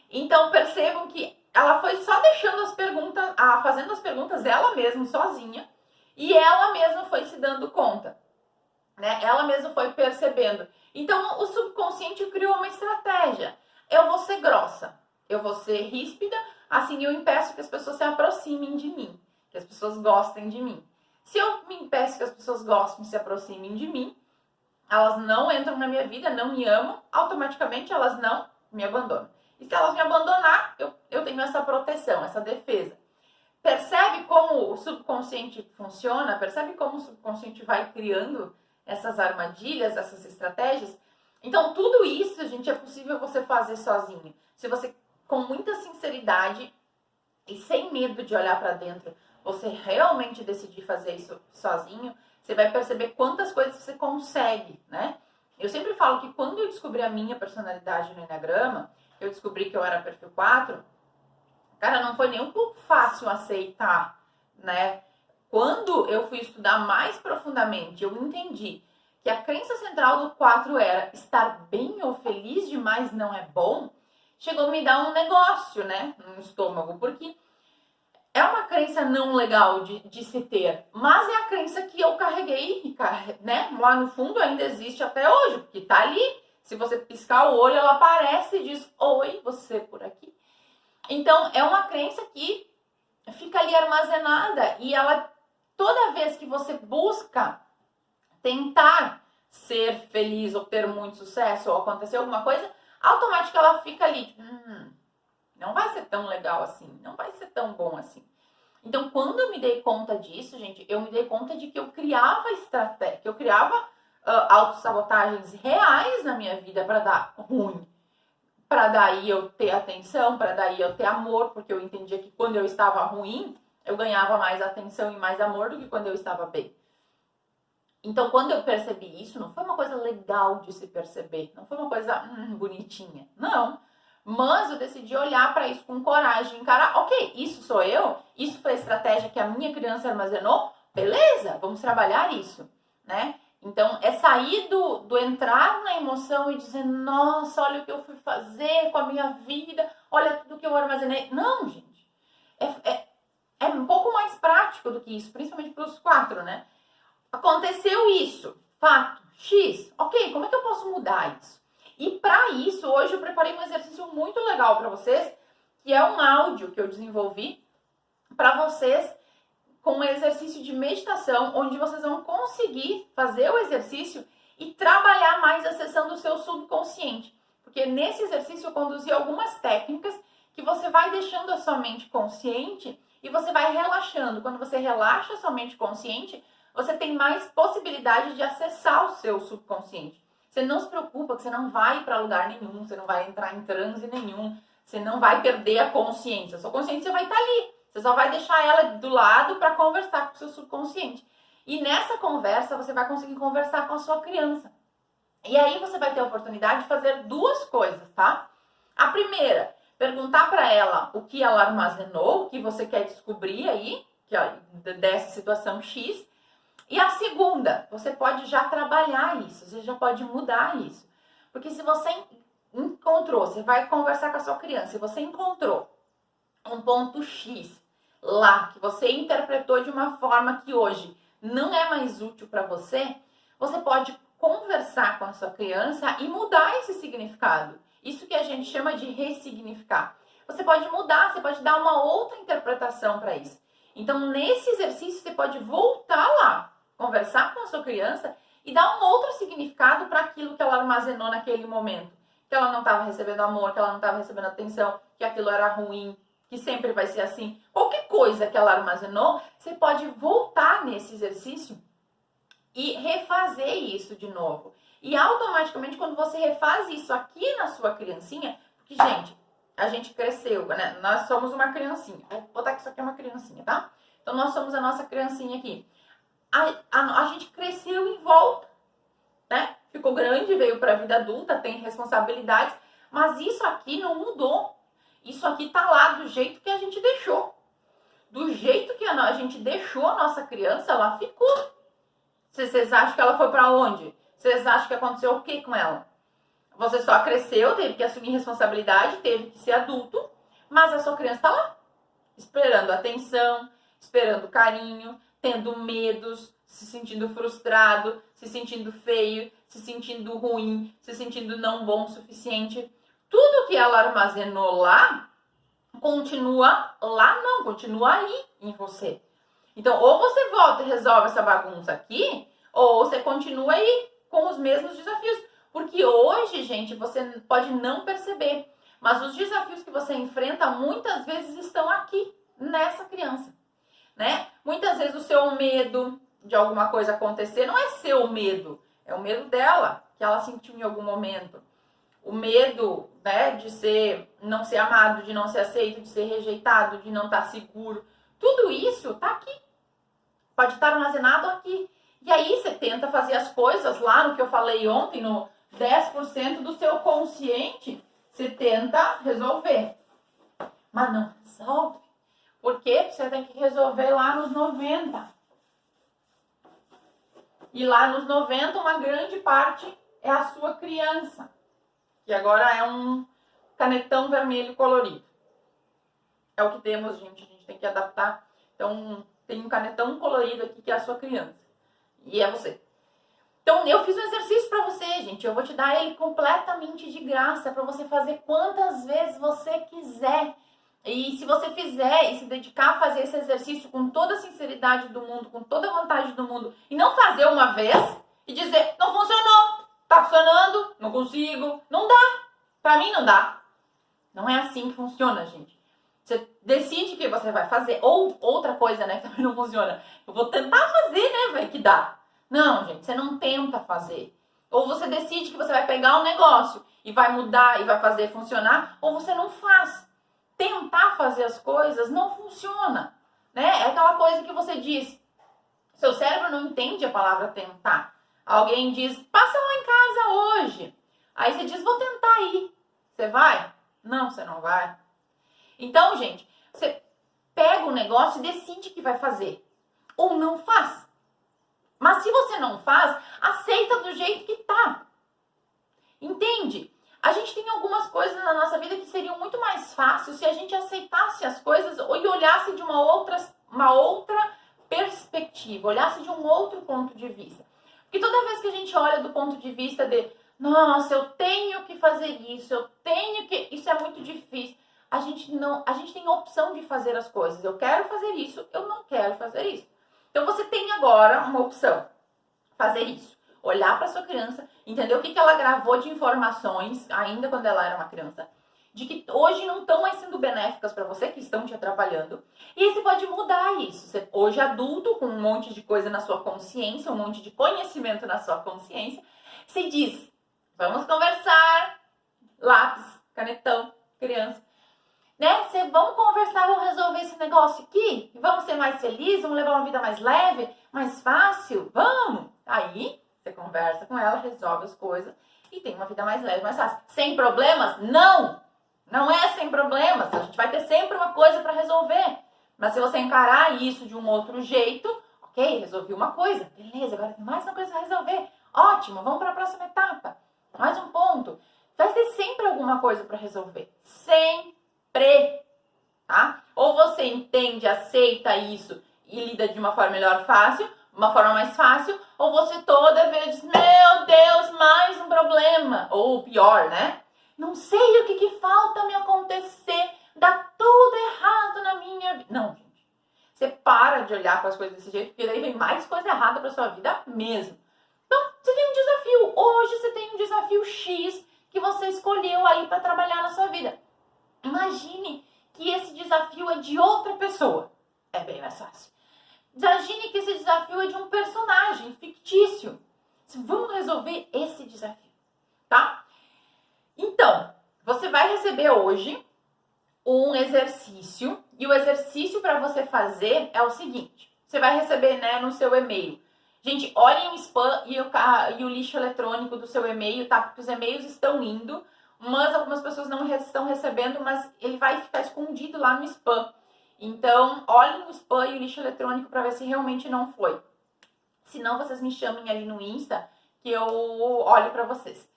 Então percebam que ela foi só deixando as perguntas, fazendo as perguntas ela mesma, sozinha, e ela mesma foi se dando conta, né? Ela mesma foi percebendo. Então o subconsciente criou uma estratégia. Eu vou ser grossa, eu vou ser ríspida, assim eu impeço que as pessoas se aproximem de mim, que as pessoas gostem de mim. Se eu me impeço que as pessoas gostem e se aproximem de mim, elas não entram na minha vida, não me amam, automaticamente elas não me abandonam. E se elas me abandonar, eu tenho essa proteção, essa defesa. Percebe como o subconsciente funciona? Percebe como o subconsciente vai criando essas armadilhas, essas estratégias? Então, tudo isso, gente, é possível você fazer sozinho. Se você, com muita sinceridade e sem medo de olhar para dentro, você realmente decidir fazer isso sozinho, você vai perceber quantas coisas você consegue, né? Eu sempre falo que quando eu descobri a minha personalidade no Enneagrama, eu descobri que eu era perfil 4, cara, não foi nem um pouco fácil aceitar, né? Quando eu fui estudar mais profundamente, eu entendi que a crença central do 4 era estar bem ou feliz demais não é bom, chegou a me dar um negócio, né? No estômago, porque é uma crença não legal de se ter, mas é a crença que eu carreguei, né? Lá no fundo ainda existe até hoje, porque tá ali. Se você piscar o olho, ela aparece e diz, oi, você por aqui. Então, é uma crença que fica ali armazenada e ela, toda vez que você busca tentar ser feliz ou ter muito sucesso ou acontecer alguma coisa, automaticamente ela fica ali, não vai ser tão legal assim, não vai ser tão bom assim. Então, quando eu me dei conta disso, gente, eu me dei conta de que eu criava estratégia, que eu criava autossabotagens reais na minha vida para dar ruim. Para daí eu ter atenção, para daí eu ter amor, porque eu entendia que quando eu estava ruim, eu ganhava mais atenção e mais amor do que quando eu estava bem. Então, quando eu percebi isso, não foi uma coisa legal de se perceber, não foi uma coisa bonitinha, não. Mas eu decidi olhar para isso com coragem, encarar, ok, isso sou eu, isso foi a estratégia que a minha criança armazenou, beleza, vamos trabalhar isso, né? Então, é sair do entrar na emoção e dizer, nossa, olha o que eu fui fazer com a minha vida, olha tudo que eu armazenei. Não, gente. É um pouco mais prático do que isso, principalmente para os 4, né? Aconteceu isso, fato, X. Ok, como é que eu posso mudar isso? E para isso, hoje eu preparei um exercício muito legal para vocês, que é um áudio que eu desenvolvi para vocês, com um exercício de meditação, onde vocês vão conseguir fazer o exercício e trabalhar mais acessando o seu subconsciente. Porque nesse exercício eu conduzi algumas técnicas que você vai deixando a sua mente consciente e você vai relaxando. Quando você relaxa a sua mente consciente, você tem mais possibilidade de acessar o seu subconsciente. Você não se preocupa que você não vai para lugar nenhum, você não vai entrar em transe nenhum, Você não vai perder a consciência. A sua consciência vai estar ali. Você só vai deixar ela do lado para conversar com o seu subconsciente. E nessa conversa, você vai conseguir conversar com a sua criança. E aí você vai ter a oportunidade de fazer duas coisas, tá? A primeira, perguntar para ela o que ela armazenou, o que você quer descobrir aí, dessa situação X. E a segunda, você pode já trabalhar isso, você já pode mudar isso. Porque se você encontrou, você vai conversar com a sua criança, se você encontrou um ponto X lá, que você interpretou de uma forma que hoje não é mais útil para você, você pode conversar com a sua criança e mudar esse significado. Isso que a gente chama de ressignificar. Você pode mudar, você pode dar uma outra interpretação para isso. Então, nesse exercício, você pode voltar lá, conversar com a sua criança e dar um outro significado para aquilo que ela armazenou naquele momento. Que ela não estava recebendo amor, que ela não estava recebendo atenção, que aquilo era ruim, que sempre vai ser assim. Qualquer coisa que ela armazenou, você pode voltar nesse exercício e refazer isso de novo. E automaticamente, quando você refaz isso aqui na sua criancinha, porque, gente, a gente cresceu, né? Nós somos uma criancinha. Vou botar que isso aqui é uma criancinha, tá? Então, nós somos a nossa criancinha aqui. A gente cresceu em volta, né? Ficou grande, veio para a vida adulta, tem responsabilidades, mas isso aqui não mudou. Isso aqui tá lá do jeito que a gente deixou. Do jeito que a gente deixou a nossa criança, ela ficou. Vocês acham que ela foi para onde? Vocês acham que aconteceu o que com ela? Você só cresceu, teve que assumir responsabilidade, teve que ser adulto, mas a sua criança está lá, esperando atenção, esperando carinho, tendo medos, se sentindo frustrado, se sentindo feio, se sentindo ruim, se sentindo não bom o suficiente. Tudo que ela armazenou lá, continua lá não, continua aí em você. Então, ou você volta e resolve essa bagunça aqui, ou você continua aí com os mesmos desafios. Porque hoje, gente, você pode não perceber, mas os desafios que você enfrenta muitas vezes estão aqui, nessa criança, né? Muitas vezes o seu medo de alguma coisa acontecer não é seu medo, é o medo dela, que ela sentiu em algum momento. O medo, né, de não ser amado, de não ser aceito, de ser rejeitado, de não estar seguro. Tudo isso tá aqui. Pode estar armazenado aqui. E aí você tenta fazer as coisas lá no que eu falei ontem, no 10% do seu consciente, você tenta resolver. Mas não resolve. Por quê? Porque você tem que resolver lá nos 90. E lá nos 90, uma grande parte é a sua criança. Que agora é um canetão vermelho colorido. É o que temos, gente. A gente tem que adaptar. Então, tem um canetão colorido aqui que é a sua criança. E é você. Então, eu fiz um exercício para você, gente. Eu vou te dar ele completamente de graça para você fazer quantas vezes você quiser. E se você fizer e se dedicar a fazer esse exercício com toda a sinceridade do mundo, com toda a vontade do mundo, e não fazer uma vez e dizer, não funcionou, tá funcionando, não consigo, não dá. Pra mim não dá. Não é assim que funciona, gente. Você decide que você vai fazer. Ou outra coisa, né, que também não funciona. Eu vou tentar fazer, né, vai que dá. Não, gente, você não tenta fazer. Ou você decide que você vai pegar um negócio e vai mudar e vai fazer funcionar, ou você não faz. Tentar fazer as coisas não funciona, né? É aquela coisa que você diz. Seu cérebro não entende a palavra tentar. Alguém diz, passa lá em casa hoje. Aí você diz, vou tentar ir. Você vai? Não, você não vai. Então, gente, você pega o negócio e decide que vai fazer. Ou não faz. Mas se você não faz, aceita do jeito que tá. Entende? A gente tem algumas coisas na nossa vida que seriam muito mais fáceis se a gente aceitasse as coisas e olhasse de uma outra perspectiva, olhasse de um outro ponto de vista. Porque toda vez que a gente olha do ponto de vista de, nossa, eu tenho que fazer isso, isso é muito difícil. A gente tem a opção de fazer as coisas. Eu quero fazer isso, eu não quero fazer isso. Então você tem agora uma opção, fazer isso. Olhar para sua criança, entender o que ela gravou de informações, ainda quando ela era uma criança, de que hoje não estão mais sendo benéficas para você, que estão te atrapalhando. E aí você pode mudar isso. Você, hoje adulto, com um monte de coisa na sua consciência, um monte de conhecimento na sua consciência, você diz, vamos conversar, lápis, canetão, criança. né? Vamos conversar, vamos resolver esse negócio aqui? Vamos ser mais felizes, vamos levar uma vida mais leve, mais fácil? Vamos! Aí, você conversa com ela, resolve as coisas e tem uma vida mais leve, mais fácil. Sem problemas? Não! Não é sem problemas. A gente vai ter sempre uma coisa para resolver. Mas se você encarar isso de um outro jeito, ok, resolvi uma coisa. Beleza, agora tem mais uma coisa para resolver. Ótimo, vamos para a próxima etapa. Mais um ponto. Vai ter sempre alguma coisa para resolver. Sempre. Tá? Ou você entende, aceita isso e lida de uma forma melhor, fácil, uma forma mais fácil, ou você toda vez diz, meu Deus, mais um problema. Ou pior, né? Não sei o que falta me acontecer, dá tudo errado na minha vida. Não, gente. Você para de olhar para as coisas desse jeito, porque daí vem mais coisa errada para sua vida mesmo. Então, você tem um desafio. Hoje você tem um desafio X que você escolheu aí para trabalhar na sua vida. Imagine que esse desafio é de outra pessoa. É bem mais fácil. Imagine que esse desafio é de um personagem fictício. Vamos resolver esse desafio, tá? Então, você vai receber hoje um exercício. E o exercício para você fazer é o seguinte. Você vai receber, né, no seu e-mail. Gente, olhem o spam e o lixo eletrônico do seu e-mail, tá? Porque os e-mails estão indo, mas algumas pessoas não estão recebendo, mas ele vai ficar escondido lá no spam. Então, olhem o spam e o lixo eletrônico para ver se realmente não foi. Se não, vocês me chamem ali no Insta que eu olho para vocês.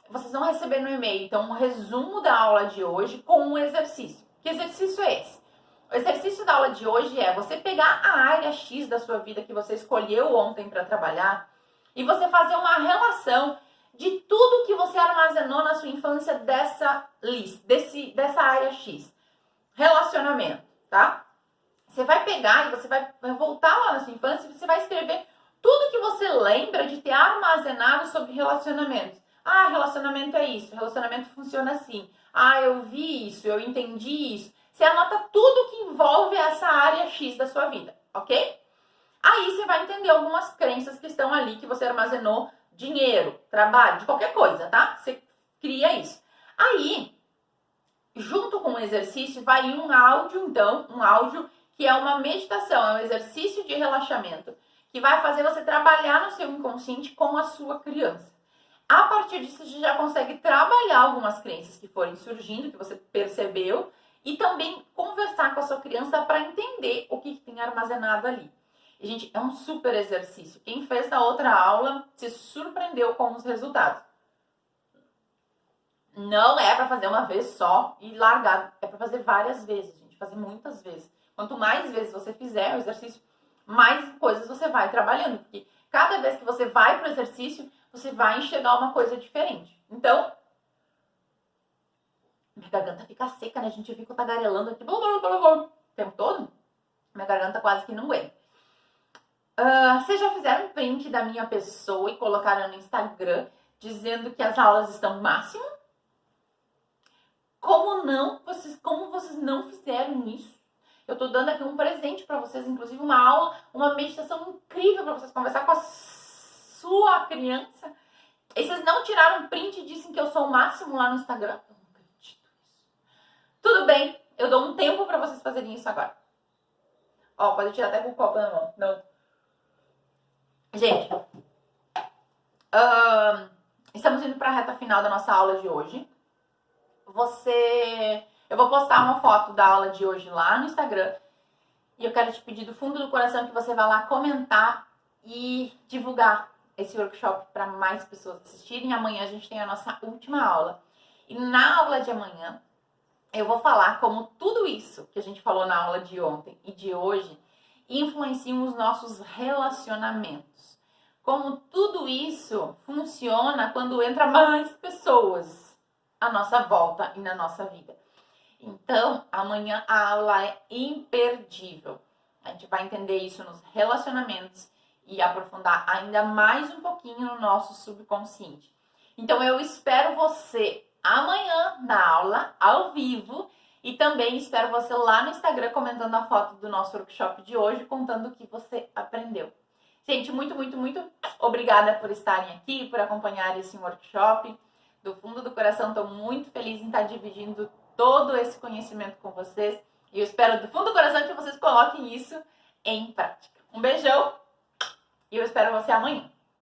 Vocês vão receber no e-mail, então, um resumo da aula de hoje com um exercício. Que exercício é esse? O exercício da aula de hoje é você pegar a área X da sua vida que você escolheu ontem para trabalhar e você fazer uma relação de tudo que você armazenou na sua infância dessa lista, dessa área X. Relacionamento, tá? Você vai pegar e você vai voltar lá na sua infância e você vai escrever tudo que você lembra de ter armazenado sobre relacionamentos. Ah, relacionamento é isso, relacionamento funciona assim. Ah, eu vi isso, eu entendi isso. Você anota tudo que envolve essa área X da sua vida, ok? Aí você vai entender algumas crenças que estão ali, que você armazenou dinheiro, trabalho, de qualquer coisa, tá? Você cria isso. Aí, junto com o exercício, vai um áudio, então, um áudio que é uma meditação, é um exercício de relaxamento, que vai fazer você trabalhar no seu inconsciente com a sua criança. A partir disso, você já consegue trabalhar algumas crenças que forem surgindo, que você percebeu, e também conversar com a sua criança para entender o que tem armazenado ali. E, gente, é um super exercício. Quem fez na outra aula se surpreendeu com os resultados. Não é para fazer uma vez só e largar. É para fazer várias vezes, gente. Fazer muitas vezes. Quanto mais vezes você fizer o exercício, mais coisas você vai trabalhando. Porque cada vez que você vai para o exercício, você vai enxergar uma coisa diferente. Então, minha garganta fica seca, né? A gente fica tagarelando aqui o tempo todo. Minha garganta quase que não aguenta. Vocês já fizeram um print da minha pessoa e colocaram no Instagram dizendo que as aulas estão máximo? Como vocês não fizeram isso? Eu tô dando aqui um presente para vocês, inclusive uma aula, uma meditação incrível para vocês conversar com a sua criança. E vocês não tiraram um print e dizem que eu sou o máximo lá no Instagram? Eu não acredito nisso. Tudo bem, eu dou um tempo para vocês fazerem isso agora. Ó, pode tirar até com o copo na mão. Não. Gente, estamos indo para a reta final da nossa aula de hoje. Eu vou postar uma foto da aula de hoje lá no Instagram. E eu quero te pedir do fundo do coração que você vá lá comentar e divulgar esse workshop para mais pessoas assistirem. Amanhã a gente tem a nossa última aula. E na aula de amanhã, eu vou falar como tudo isso que a gente falou na aula de ontem e de hoje influenciam os nossos relacionamentos. Como tudo isso funciona quando entra mais pessoas à nossa volta e na nossa vida. Então, amanhã a aula é imperdível. A gente vai entender isso nos relacionamentos e aprofundar ainda mais um pouquinho no nosso subconsciente. Então, eu espero você amanhã na aula, ao vivo, e também espero você lá no Instagram comentando a foto do nosso workshop de hoje, contando o que você aprendeu. Gente, muito, muito, muito obrigada por estarem aqui, por acompanhar esse workshop. Do fundo do coração, estou muito feliz em estar dividindo todo esse conhecimento com vocês e eu espero do fundo do coração que vocês coloquem isso em prática. Um beijão e eu espero você amanhã.